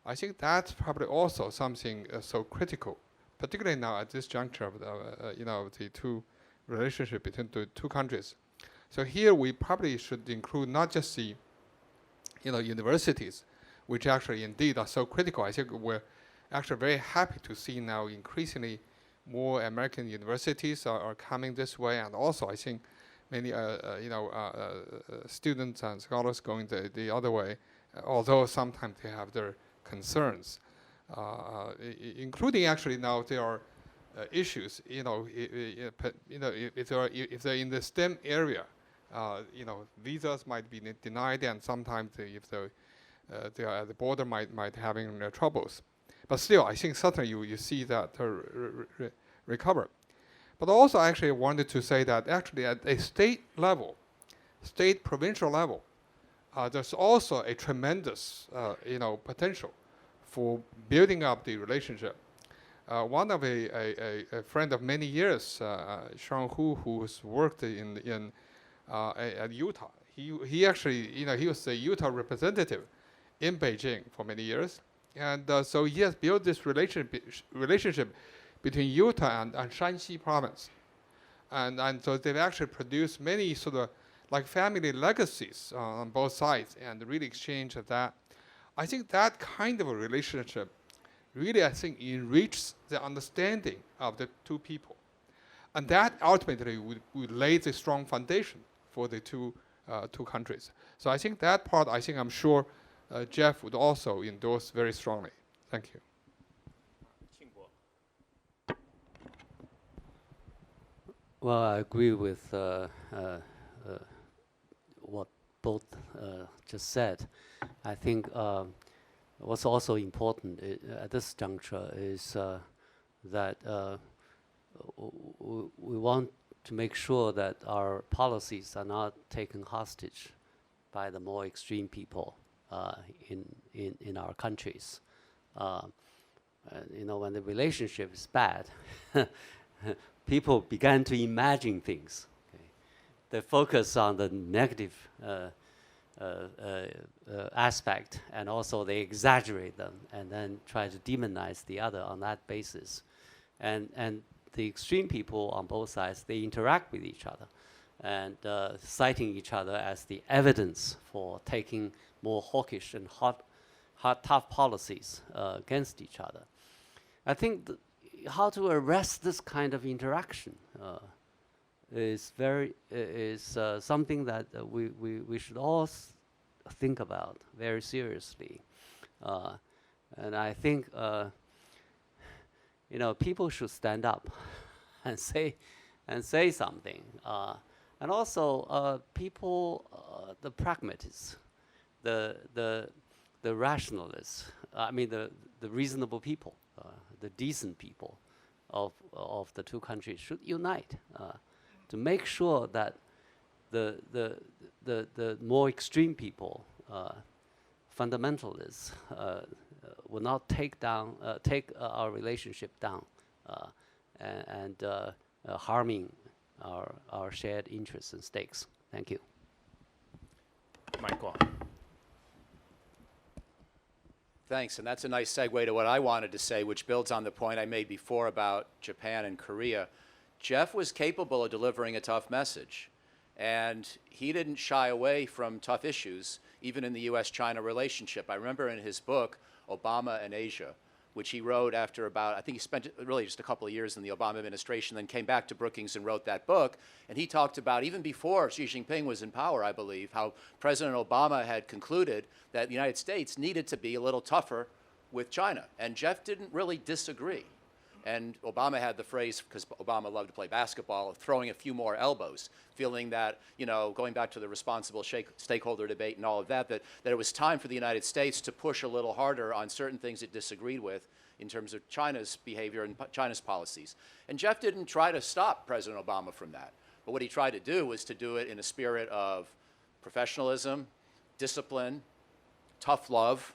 I think that's probably also something so critical, particularly now at this juncture of the two relationship between the two countries. So here we probably should include not just the universities, which actually indeed are so critical. I think we're actually very happy to see now increasingly more American universities are coming this way, and also I think many students and scholars going the other way, although sometimes they have their concerns, including actually now there are issues. If they're in the STEM area, visas might be denied, and sometimes if they are at the border might having troubles. But still, I think certainly you see that recover. But also, actually, I wanted to say that actually at a state level, provincial level, there's also a tremendous, potential for building up the relationship. One of a friend of many years, Sean Hu, who's worked at Utah. He actually, he was a Utah representative in Beijing for many years, and so he has built this relationship between Utah and Shanxi province, and so they've actually produced many sort of like family legacies on both sides, and really exchange of that. I think that kind of a relationship really, I think, enriches the understanding of the two people, and that ultimately would lay the strong foundation for the two countries. So I think that part, I'm sure Jeff would also endorse very strongly. Thank you. Well, I agree with what both just said. I think what's also important at this juncture is that we want to make sure that our policies are not taken hostage by the more extreme people in our countries. When the relationship is bad, people began to imagine things. Okay? They focus on the negative aspect, and also they exaggerate them, and then try to demonize the other on that basis. And the extreme people on both sides, they interact with each other, and citing each other as the evidence for taking more hawkish and tough policies against each other. I think how to arrest this kind of interaction is something that we should all think about very seriously, and I think people should stand up and say something, and also people, the pragmatists, the rationalists, the reasonable people, the decent people of the two countries should unite to make sure that the more extreme people, fundamentalists, will not take our relationship down and harming our shared interests and stakes. Thank you. Michael. Thanks, and that's a nice segue to what I wanted to say, which builds on the point I made before about Japan and Korea. Jeff was capable of delivering a tough message. And he didn't shy away from tough issues, even in the U.S.-China relationship. I remember in his book, Obama and Asia, which he wrote after about, I think he spent really just a couple of years in the Obama administration, then came back to Brookings and wrote that book. And he talked about, even before Xi Jinping was in power, I believe, how President Obama had concluded that the United States needed to be a little tougher with China. And Jeff didn't really disagree. And Obama had the phrase, because Obama loved to play basketball, of throwing a few more elbows, feeling that, going back to the responsible stakeholder debate and all of that, that it was time for the United States to push a little harder on certain things it disagreed with in terms of China's behavior and China's policies. And Jeff didn't try to stop President Obama from that. But what he tried to do was to do it in a spirit of professionalism, discipline, tough love,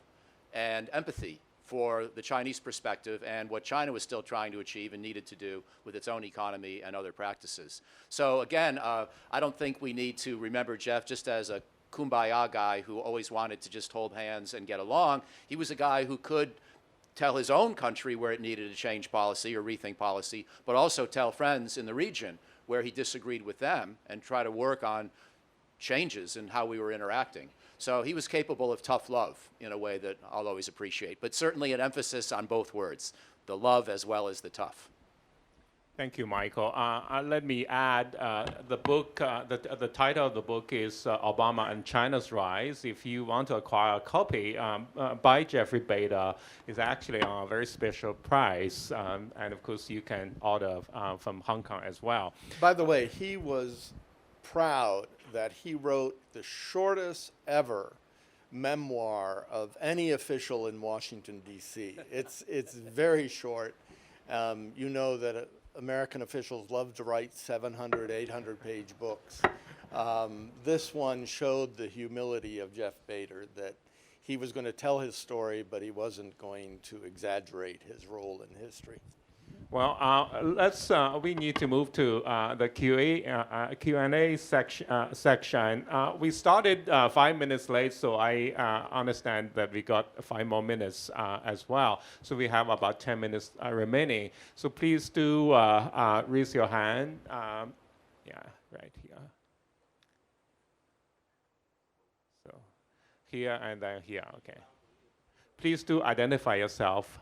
and empathy for the Chinese perspective and what China was still trying to achieve and needed to do with its own economy and other practices. So again, I don't think we need to remember Jeff just as a kumbaya guy who always wanted to just hold hands and get along. He was a guy who could tell his own country where it needed to change policy or rethink policy, but also tell friends in the region where he disagreed with them and try to work on changes in how we were interacting. So he was capable of tough love in a way that I'll always appreciate, but certainly an emphasis on both words, the love as well as the tough. Thank you, Michael. Let me add, the book, the title of the book is Obama and China's Rise. If you want to acquire a copy by Jeffrey Bader, it's actually on a very special price. And of course, you can order from Hong Kong as well. By the way, he was proud that he wrote the shortest ever memoir of any official in Washington, D.C. It's very short. You know that American officials love to write 700, 800-page books. This one showed the humility of Jeff Bader, that he was going to tell his story, but he wasn't going to exaggerate his role in history. Well, we need to move to the Q&A section. We started 5 minutes late, so I understand that we got 5 more minutes as well. So we have about 10 minutes remaining. So please do raise your hand. Yeah, right here. So here and then here, okay. Please do identify yourself.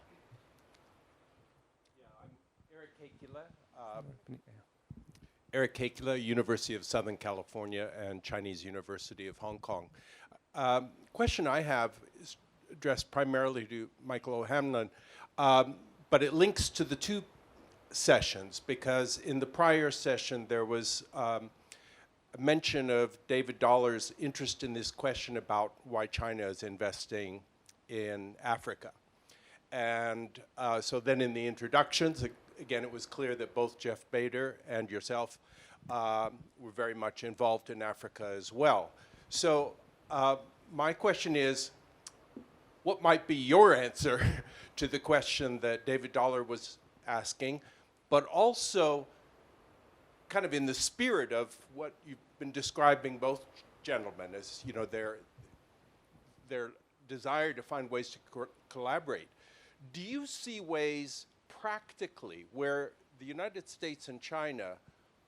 Eric Kakula, University of Southern California and Chinese University of Hong Kong. Question I have is addressed primarily to Michael O'Hanlon, but it links to the two sessions, because in the prior session there was a mention of David Dollar's interest in this question about why China is investing in Africa. And so then in the introductions, again, it was clear that both Jeff Bader and yourself were very much involved in Africa as well. So my question is, what might be your answer to the question that David Dollar was asking, but also kind of in the spirit of what you've been describing both gentlemen as, their desire to find ways to collaborate. Do you see ways practically where the United States and China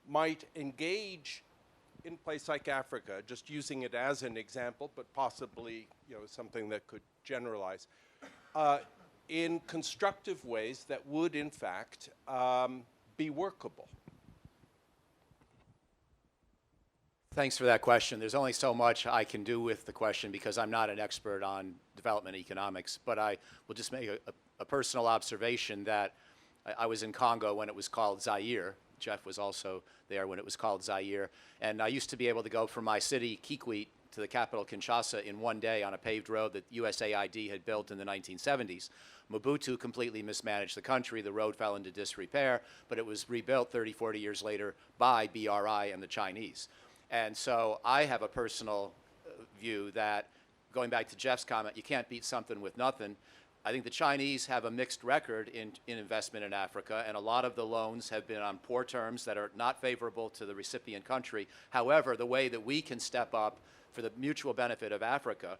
might engage in a place like Africa, just using it as an example, but possibly something that could generalize, in constructive ways that would in fact be workable? Thanks for that question. There's only so much I can do with the question because I'm not an expert on development economics, but I will just make a personal observation that I was in Congo when it was called Zaire. Jeff was also there when it was called Zaire. And I used to be able to go from my city, Kikwit, to the capital, Kinshasa, in one day on a paved road that USAID had built in the 1970s. Mobutu completely mismanaged the country. The road fell into disrepair, but it was rebuilt 30, 40 years later by BRI and the Chinese. And so I have a personal view that, going back to Jeff's comment, you can't beat something with nothing. I think the Chinese have a mixed record in investment in Africa, and a lot of the loans have been on poor terms that are not favorable to the recipient country. However, the way that we can step up for the mutual benefit of Africa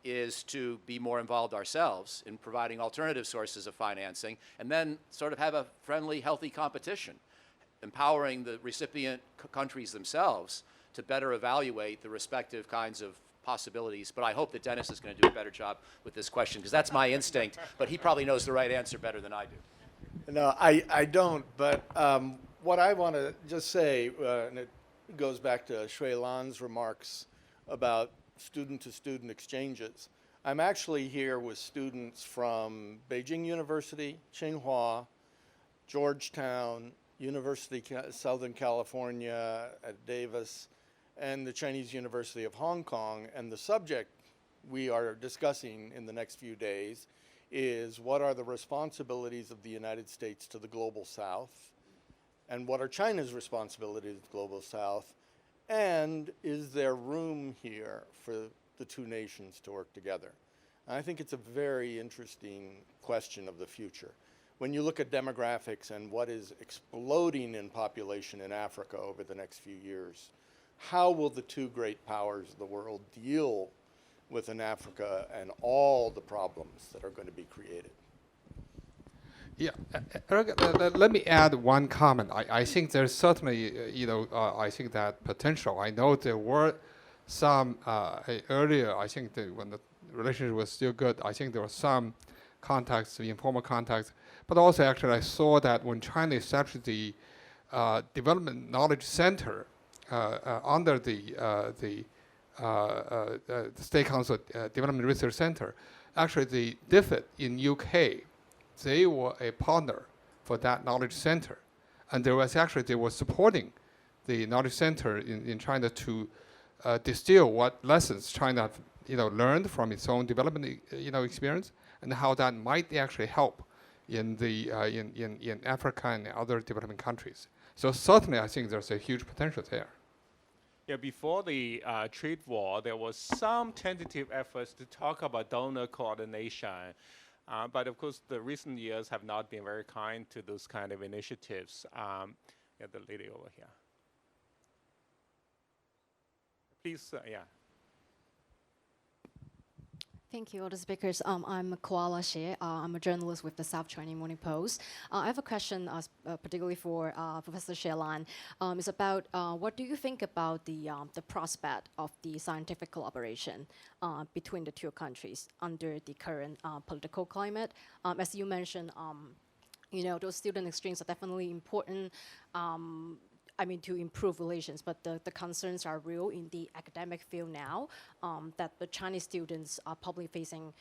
is to be more involved ourselves in providing alternative sources of financing, and then sort of have a friendly, healthy competition. empowering the recipient countries themselves to better evaluate the respective kinds of possibilities. But I hope that Dennis is going to do a better job with this question, because that's my instinct, but he probably knows the right answer better than I do. No, I don't, but what I want to just say, and it goes back to Shui Lan's remarks about student-to-student exchanges. I'm actually here with students from Beijing University, Tsinghua, Georgetown, University of Southern California at Davis, and the Chinese University of Hong Kong. And the subject we are discussing in the next few days is what are the responsibilities of the United States to the Global South, and what are China's responsibilities to the Global South, and is there room here for the two nations to work together? And I think it's a very interesting question of the future. When you look at demographics and what is exploding in population in Africa over the next few years, how will the two great powers of the world deal within Africa and all the problems that are going to be created? Yeah, Eric, let me add one comment. I think there's certainly, I think that potential. I know there were some earlier, I think when the relationship was still good, I think there was some contacts, informal contacts. But also, actually, I saw that when China established the Development Knowledge Center under the State Council Development Research Center, actually the DFID in UK, they were a partner for that knowledge center. And they were supporting the knowledge center in China to distill what lessons China learned from its own development experience, and how that might actually help in Africa and other developing countries. So certainly I think there's a huge potential there. Yeah, before the trade war, there was some tentative efforts to talk about donor coordination. But of course, the recent years have not been very kind to those kind of initiatives. Yeah, the lady over here. Please, yeah. Thank you, all the speakers. I'm Koala Xie. I'm a journalist with the South China Morning Post. I have a question particularly for Professor Xie Lan. It's about what do you think about the prospect of the scientific collaboration between the two countries under the current political climate? As you mentioned, those student exchanges are definitely important. To improve relations, but the concerns are real in the academic field now, that the Chinese students are probably facing,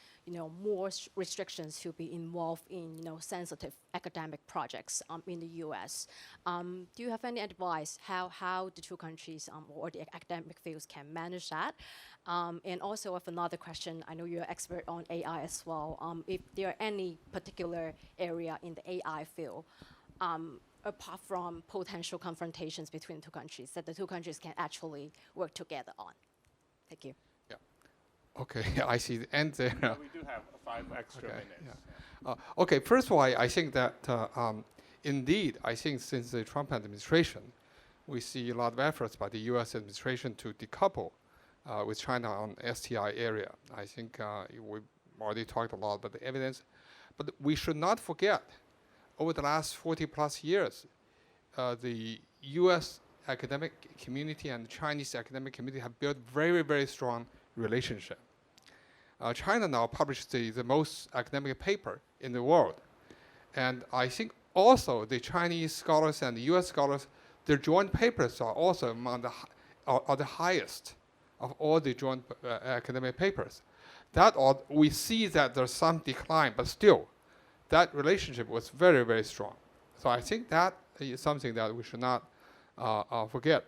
more restrictions to be involved in, sensitive academic projects in the U.S. Do you have any advice how the two countries or the academic fields can manage that? And also, I have another question. I know you're an expert on AI as well. If there are any particular area in the AI field, apart from potential confrontations between two countries, that the two countries can actually work together on. Thank you. Yeah. Okay, I see the end there. We do have 5 extra minutes. Yeah. Okay, first of all, I think that indeed, I think since the Trump administration, we see a lot of efforts by the U.S. administration to decouple with China on STI area. I think we've already talked a lot about the evidence, but we should not forget over the last 40 plus years, the U.S. academic community and the Chinese academic community have built very, very strong relationship. China now publishes the most academic paper in the world. And I think also the Chinese scholars and the U.S. scholars, their joint papers are also among the highest of all the joint academic papers. We see that there's some decline, but still, that relationship was very, very strong. So I think that is something that we should not forget.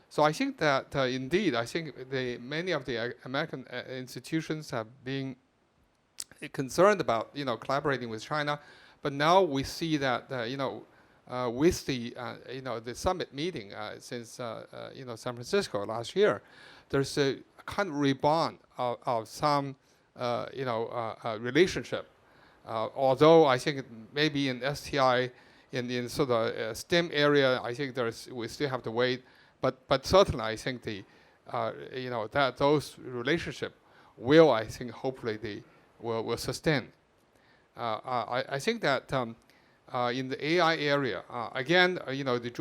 So I think that indeed, I think many of the American institutions have been concerned about collaborating with China, but now we see that with the summit meeting since San Francisco last year, there's a kind of rebound of some relationship. Although I think maybe in STI, in sort of STEM area, I think we still have to wait. But certainly, I think that those relationship will, I think, hopefully will sustain. I think that in the AI area. Again, the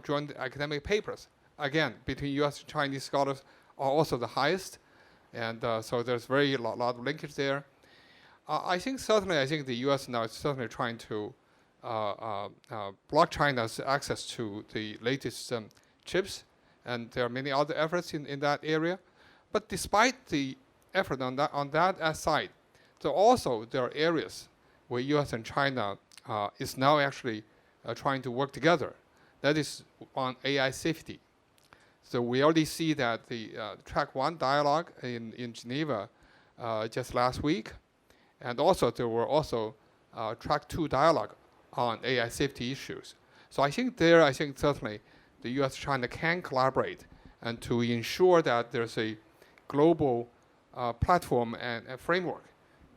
joint academic papers, again, between U.S. and Chinese scholars are also the highest. And so there's lot of linkage there. I think the U.S. now is certainly trying to block China's access to the latest chips, and there are many other efforts in that area. But despite the effort on that side, there are areas where U.S. and China is now actually trying to work together. That is on AI safety. So we already see that the Track 1 dialogue in Geneva just last week, and also there were also Track 2 dialogue on AI safety issues. So I think certainly the U.S.-China can collaborate and to ensure that there's a global platform and a framework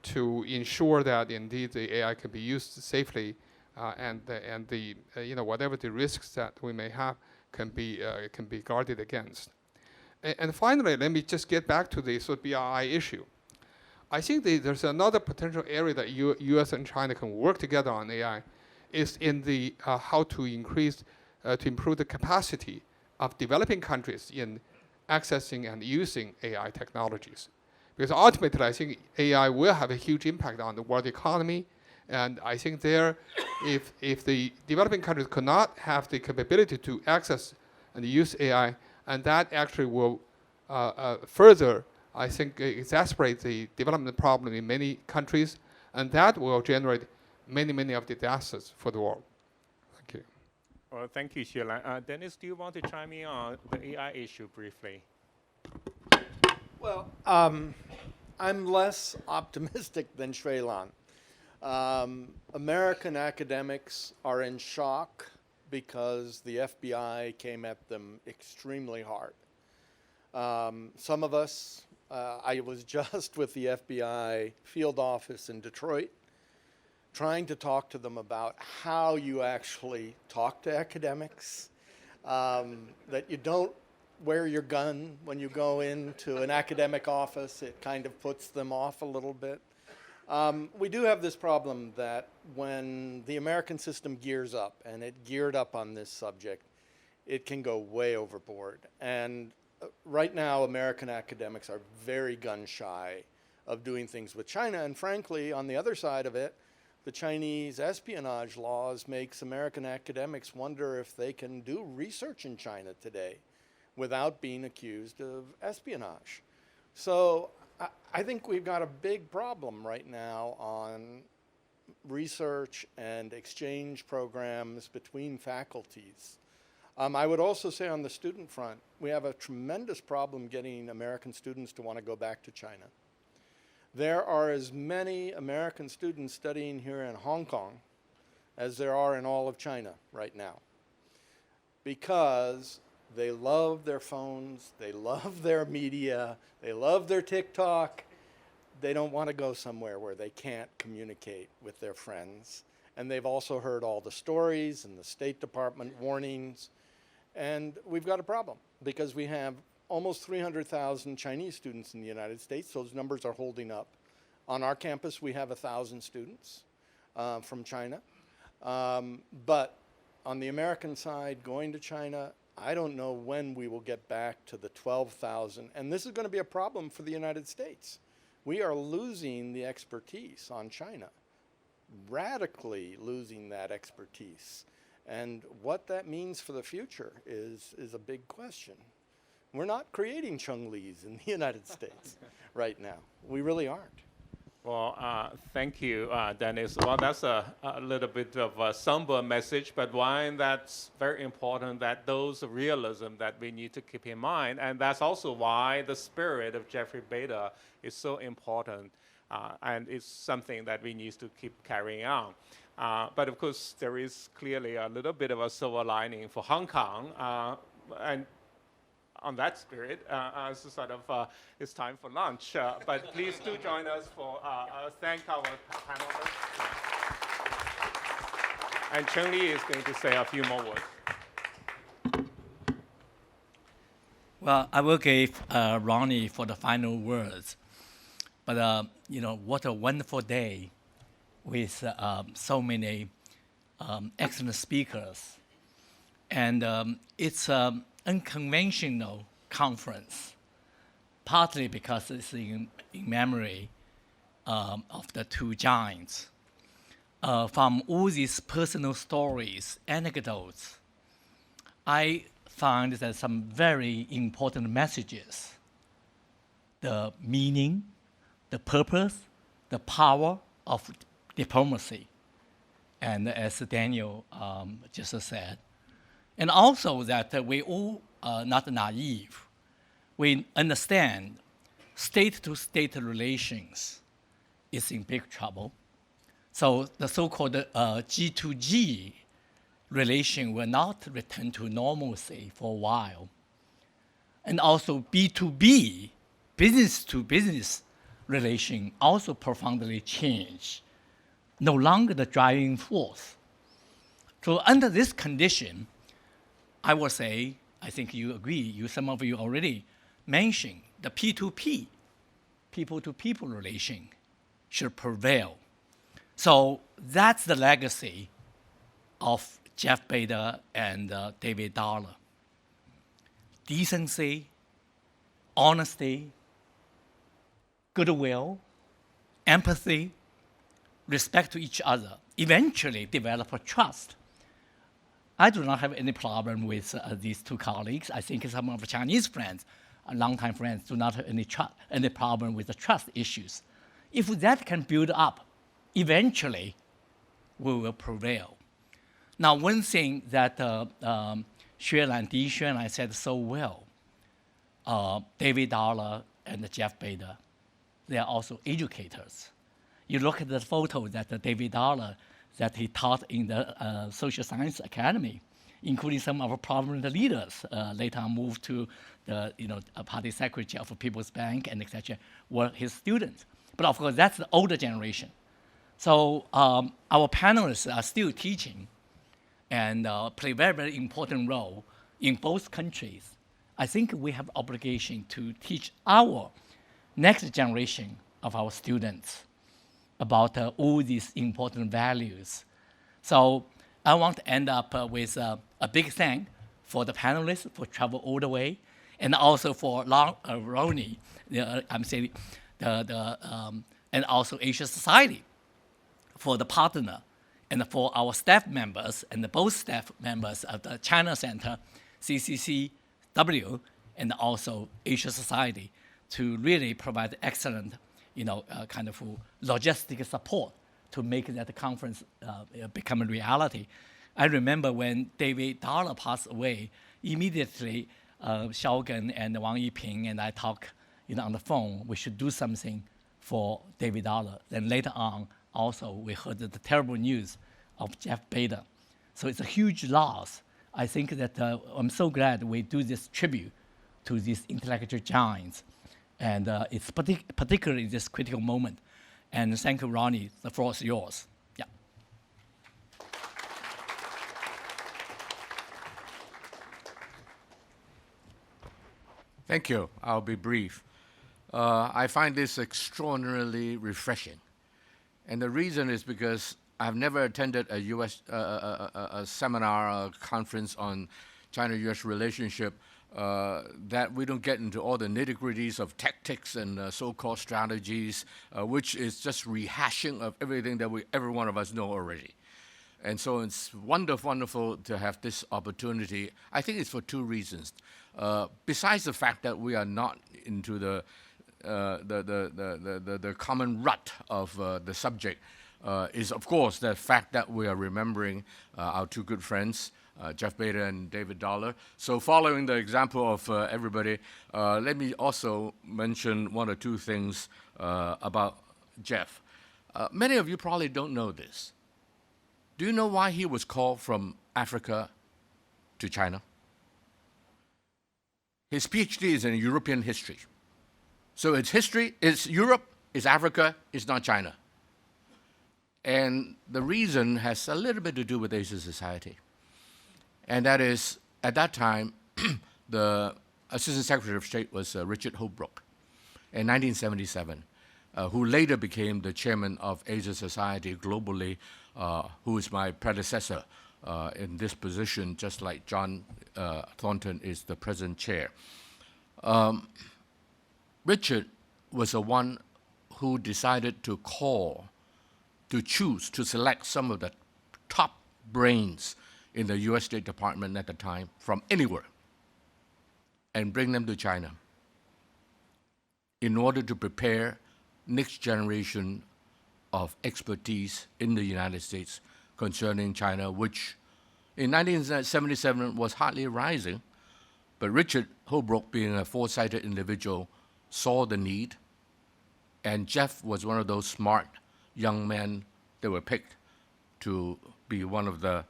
to ensure that indeed the AI can be used safely and the whatever the risks that we may have can be guarded against. And finally, let me just get back to the sort of BRI issue. I think there's another potential area that U.S. and China can work together on AI, is in the how to improve the capacity of developing countries in accessing and using AI technologies. Because ultimately, I think AI will have a huge impact on the world economy. And I think if the developing countries could not have the capability to access and use AI, and that actually will further, I think, exacerbate the development problem in many countries, and that will generate many of the disasters for the world. Thank you. Well, thank you, Xielan. Dennis, do you want to chime in on the AI issue briefly? Well, I'm less optimistic than Xielan. American academics are in shock because the FBI came at them extremely hard. Some of us, I was just with the FBI field office in Detroit, trying to talk to them about how you actually talk to academics, that you don't wear your gun when you go into an academic office. It kind of puts them off a little bit. We do have this problem that when the American system gears up, and it geared up on this subject, it can go way overboard. And right now, American academics are very gun shy of doing things with China. And frankly, on the other side of it, the Chinese espionage laws makes American academics wonder if they can do research in China today without being accused of espionage. So I think we've got a big problem right now on research and exchange programs between faculties. I would also say on the student front, we have a tremendous problem getting American students to want to go back to China. There are as many American students studying here in Hong Kong as there are in all of China right now, because they love their phones, they love their media, they love their TikTok. They don't want to go somewhere where they can't communicate with their friends. And they've also heard all the stories and the State Department warnings. And we've got a problem because we have almost 300,000 Chinese students in the United States. Those numbers are holding up. On our campus, we have 1,000 students from China. But on the American side, going to China, I don't know when we will get back to the 12,000. And this is going to be a problem for the United States. We are losing the expertise on China, radically losing that expertise. And what that means for the future is a big question. We're not creating Chung Lees in the United States right now. We really aren't. Well, thank you, Dennis. Well, that's a little bit of a somber message, but one that's very important, that those realism that we need to keep in mind. And that's also why the spirit of Geoffrey Bader is so important, and it's something that we need to keep carrying on. But of course, there is clearly a little bit of a silver lining for Hong Kong, and on that spirit, it's sort of it's time for lunch. But please do join us for thank our panelists. And Cheng Li is going to say a few more words. Well, I will give Ronnie for the final words. But what a wonderful day with so many excellent speakers. And it's an unconventional conference, partly because it's in memory of the two giants. From all these personal stories, anecdotes, I found that some very important messages: the meaning, the purpose, the power of diplomacy, and as Daniel just said, and also that we all are not naive. We understand state-to-state relations is in big trouble. So the so-called G2G relation will not return to normalcy for a while. And also B2B, business-to-business relation also profoundly change, no longer the driving force. So under this condition, I would say, I think you agree, some of you already mentioned, the P2P, people-to-people relation, should prevail. So that's the legacy of Jeff Bader and David Dollar. Decency, honesty, goodwill, empathy, respect to each other, eventually develop a trust. I do not have any problem with these two colleagues. I think some of the Chinese friends, longtime friends, do not have any problem with the trust issues. If that can build up, eventually we will prevail. Now, one thing that Xuelan, Di Xuan, I said so well, David Dollar and Jeff Bader, they are also educators. You look at the photo that David Dollar, that he taught in the Social Science Academy, including some of our prominent leaders, later on moved to the party secretary of People's Bank and etc., were his students. But of course, that's the older generation. So our panelists are still teaching and play a very, very important role in both countries. I think we have obligation to teach our next generation of our students about all these important values. So I want to end up with a big thank for the panelists for travel all the way, and also for Ronnie, I'm saying, and also Asia Society for the partner, and for our staff members and both staff members of the China Center, CCCW, and also Asia Society to really provide excellent, kind of logistic support to make that conference become a reality. I remember when David Dollar passed away, immediately Xiaogen and Wang Yiping and I talked on the phone, we should do something for David Dollar. Then later on, also, we heard the terrible news of Jeff Bader. So it's a huge loss. I think that I'm so glad we do this tribute to these intellectual giants. And it's particularly this critical moment. And thank you, Ronnie. The floor is yours. Yeah. Thank you. I'll be brief. I find this extraordinarily refreshing. And the reason is because I've never attended a U.S. a seminar, a conference on China-U.S. relationship that we don't get into all the nitty-gritties of tactics and so-called strategies, which is just rehashing of everything that every one of us know already. And so it's wonderful to have this opportunity. I think it's for two reasons. Besides the fact that we are not into the common rut of the subject, is of course the fact that we are remembering our two good friends, Jeff Bader and David Dollar. So following the example of everybody, let me also mention one or two things about Jeff. Many of you probably don't know this. Do you know why he was called from Africa to China? His PhD is in European history. So it's history, it's Europe, it's Africa, it's not China. And the reason has a little bit to do with Asia Society. And that is, at that time, the Assistant Secretary of State was Richard Holbrooke in 1977. who later became the chairman of Asia Society globally, who is my predecessor in this position, just like John Thornton is the present chair. Richard was the one who decided to choose, to select some of the top brains in the US State Department at the time from anywhere and bring them to China in order to prepare next generation of expertise in the United States concerning China, which in 1977 was hardly rising. But Richard Holbrooke, being a foresighted individual, saw the need, and Jeff was one of those smart young men that were picked to be one of the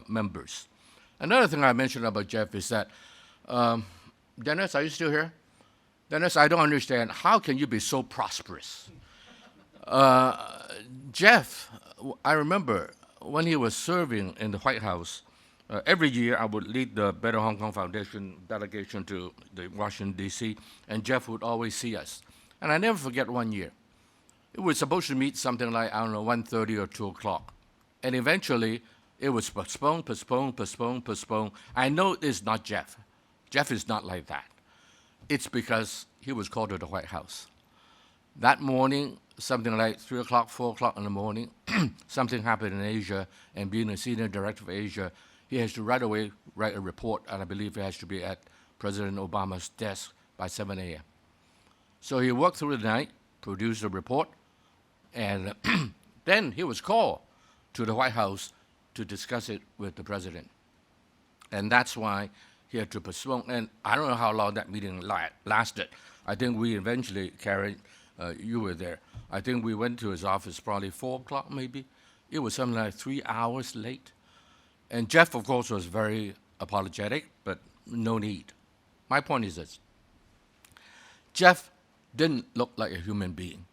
members. Another thing I mentioned about Jeff is that, Dennis, are you still here? Dennis, I don't understand. How can you be so prosperous? Jeff, I remember when he was serving in the White House, every year I would lead the Better Hong Kong Foundation delegation to the Washington, D.C., and Jeff would always see us. And I never forget one year. We were supposed to meet something like, 1:30 or 2 o'clock. And eventually, it was postponed. I know it's not Jeff. Jeff is not like that. It's because he was called to the White House. That morning, something like 3 o'clock, 4 o'clock in the morning, something happened in Asia, and being a senior director of Asia, he has to right away write a report, and I believe it has to be at President Obama's desk by 7 a.m. So he worked through the night, produced a report, and then he was called to the White House to discuss it with the president. And that's why he had to postpone. And I don't know how long that meeting lasted. I think we eventually carried, you were there. I think we went to his office probably 4 o'clock maybe. It was something like 3 hours late. And Jeff, of course, was very apologetic, but no need. My point is this. Jeff didn't look like a human being.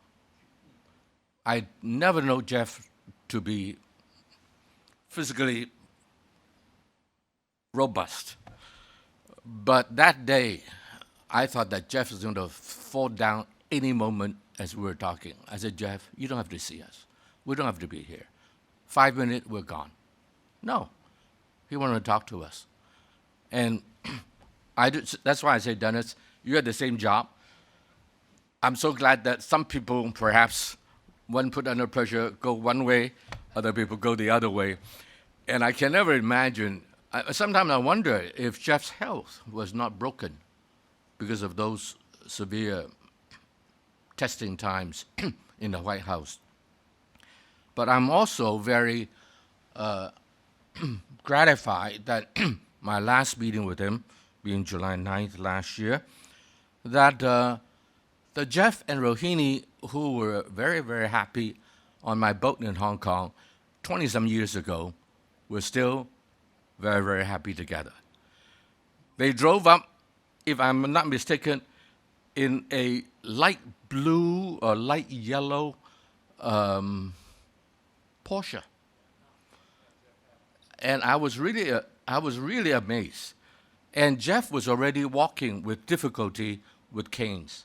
I never know Jeff to be physically robust. But that day, I thought that Jeff was going to fall down any moment as we were talking. I said, Jeff, you don't have to see us. We don't have to be here. 5 minutes, we're gone. No, he wanted to talk to us. And that's why I say, Dennis, you had the same job. I'm so glad that some people, perhaps, when put under pressure, go one way, other people go the other way. And I can never imagine, sometimes I wonder if Jeff's health was not broken because of those severe testing times in the White House. But I'm also very gratified that my last meeting with him, being July 9th last year, that the Jeff and Rohini, who were very, very happy on my boat in Hong Kong 20-some years ago, were still very, very happy together. They drove up, if I'm not mistaken, in a light blue or light yellow Porsche. And I was really amazed. And Jeff was already walking with difficulty with canes.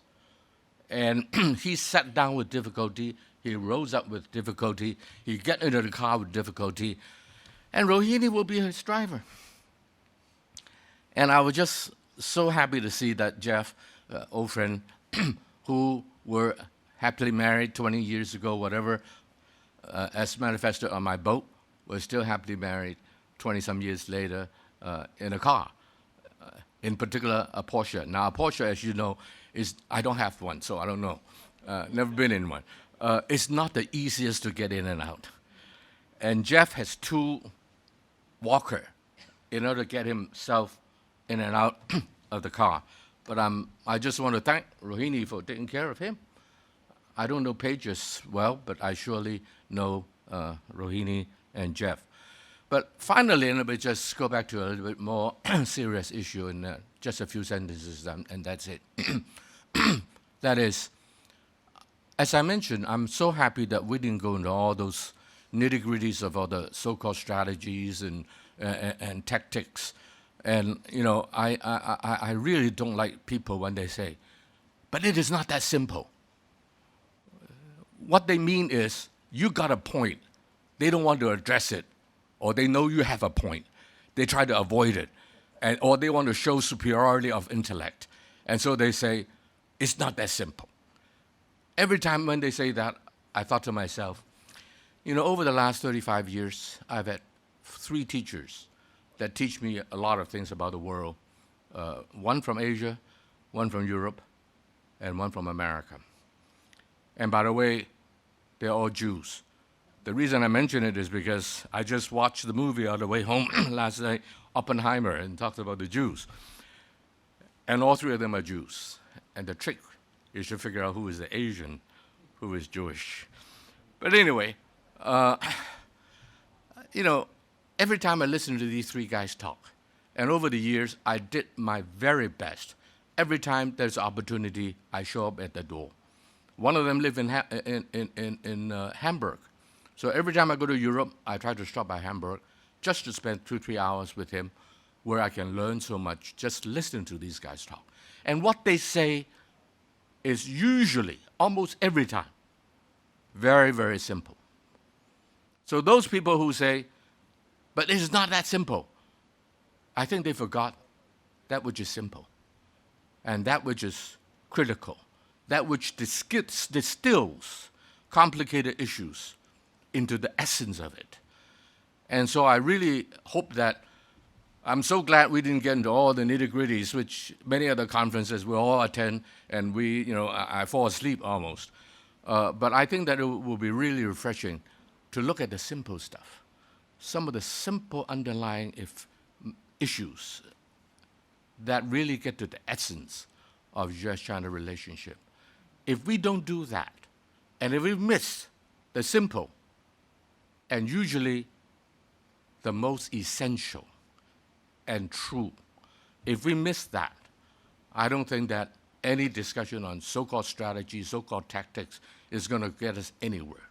And he sat down with difficulty, he rose up with difficulty, he got into the car with difficulty, and Rohini will be his driver. And I was just so happy to see that Jeff, old friend, who were happily married 20 years ago, whatever, as manifested on my boat, was still happily married 20-some years later in a car, in particular a Porsche. Now, a Porsche, as you know, I don't have one, so I don't know. Never been in one. It's not the easiest to get in and out. And Jeff has 2 walkers in order to get himself in and out of the car. But I just want to thank Rohini for taking care of him. I don't know Paige as well, but I surely know Rohini and Jeff. But finally, let me just go back to a little bit more serious issue in just a few sentences, and that's it. That is, as I mentioned, I'm so happy that we didn't go into all those nitty-gritties of all the so-called strategies and tactics. And, I really don't like people when they say, but it is not that simple. what they mean is, you got a point. They don't want to address it, or they know you have a point. They try to avoid it, or they want to show superiority of intellect. And so they say, it's not that simple. Every time when they say that, I thought to myself, over the last 35 years, I've had 3 teachers that teach me a lot of things about the world. One from Asia, one from Europe, and one from America. And by the way, they're all Jews. The reason I mention it is because I just watched the movie on the way home last night, Oppenheimer, and talked about the Jews. And all 3 of them are Jews. And the trick is to figure out who is the Asian, who is Jewish. But anyway, every time I listen to these 3 guys talk, and over the years, I did my very best. Every time there's an opportunity, I show up at the door. One of them lived in Hamburg. So every time I go to Europe, I try to stop by Hamburg just to spend 2-3 hours with him, where I can learn so much, just listen to these guys talk. And what they say is usually, almost every time, very, very simple. So those people who say, but it's not that simple, I think they forgot that which is simple, and that which is critical, that which distills complicated issues into the essence of it. And so I really hope that, I'm so glad we didn't get into all the nitty-gritties, which many other conferences we all attend, and I fall asleep almost. But I think that it will be really refreshing to look at the simple stuff, some of the simple underlying issues that really get to the essence of US-China relationship. If we don't do that, and if we miss the simple, and usually the most essential and true, if we miss that, I don't think that any discussion on so-called strategy, so-called tactics is going to get us anywhere.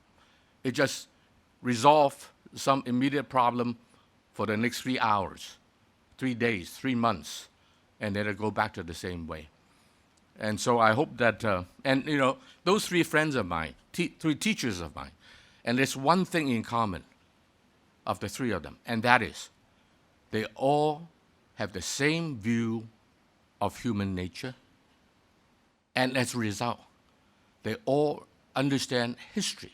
It just resolve some immediate problem for the next 3 hours, 3 days, 3 months, and then it'll go back to the same way. And so I hope that, those 3 friends of mine, 3 teachers of mine, and there's one thing in common of the 3 of them, and that is they all have the same view of human nature, and as a result, they all understand history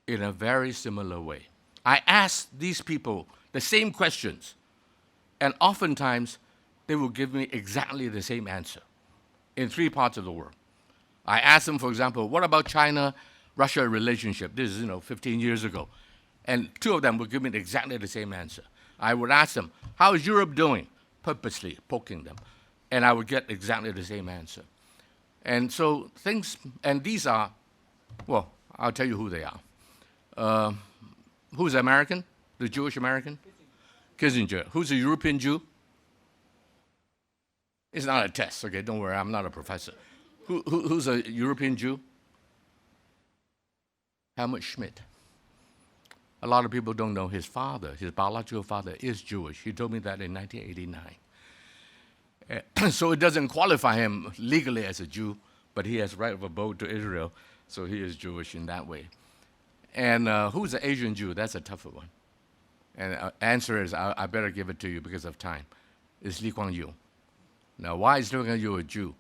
in a very similar way. I ask these people the same questions, and oftentimes they will give me exactly the same answer in 3 parts of the world. I asked them, for example, what about China-Russia relationship? This is 15 years ago. And 2 of them would give me exactly the same answer. I would ask them, how is Europe doing? Purposely poking them. And I would get exactly the same answer. And so these are, well, I'll tell you who they are. Who's American? The Jewish American? Kissinger. Who's a European Jew? It's not a test, okay? Don't worry, I'm not a professor. Who's a European Jew? Helmut Schmidt. A lot of people don't know his father, his biological father, is Jewish. He told me that in 1989. So it doesn't qualify him legally as a Jew, but he has right of abode to Israel, so he is Jewish in that way. And who's an Asian Jew? That's a tougher one. And answer is, I better give it to you because of time. It's Lee Kuan Yew. Now, why is Lee Kuan Yew a Jew?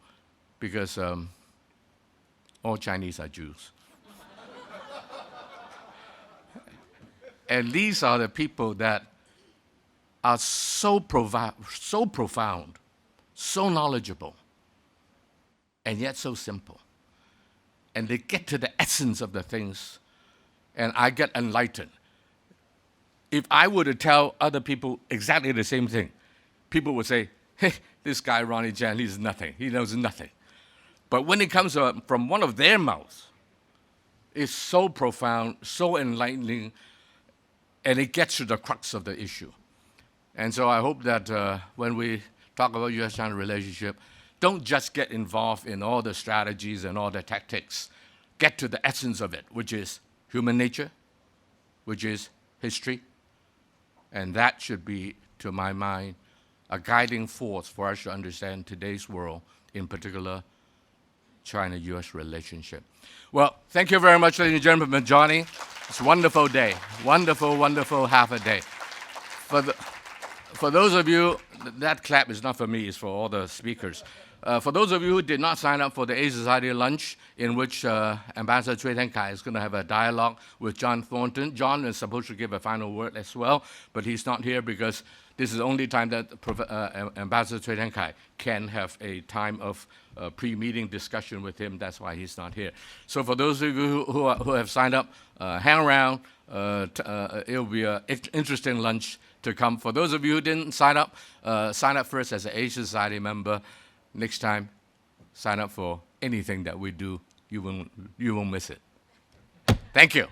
Because all Chinese are Jews. And these are the people that are so profound, so knowledgeable, and yet so simple. And they get to the essence of the things, and I get enlightened. If I were to tell other people exactly the same thing, people would say, hey, this guy, Ronnie Chan, he's nothing. He knows nothing. But when it comes from one of their mouths, it's so profound, so enlightening, and it gets to the crux of the issue. And so I hope that when we talk about US-China relationship, don't just get involved in all the strategies and all the tactics. Get to the essence of it, which is human nature, which is history. And that should be, to my mind, a guiding force for us to understand today's world, in particular China-U.S. relationship. Well, thank you very much, ladies and gentlemen, for joining. It's a wonderful day. Wonderful, wonderful half a day. For those of you, that clap is not for me, it's for all the speakers. For those of you who did not sign up for the Asia Society lunch, in which Ambassador Cui Teng-kai is going to have a dialogue with John Thornton. John is supposed to give a final word as well, but he's not here because this is the only time that Ambassador Cui Teng-kai can have a time of pre-meeting discussion with him. That's why he's not here. So for those of you who have signed up, hang around. It'll be an interesting lunch to come. For those of you who didn't sign up first as an Asia Society member. Next time, sign up for anything that we do. You won't miss it. Thank you.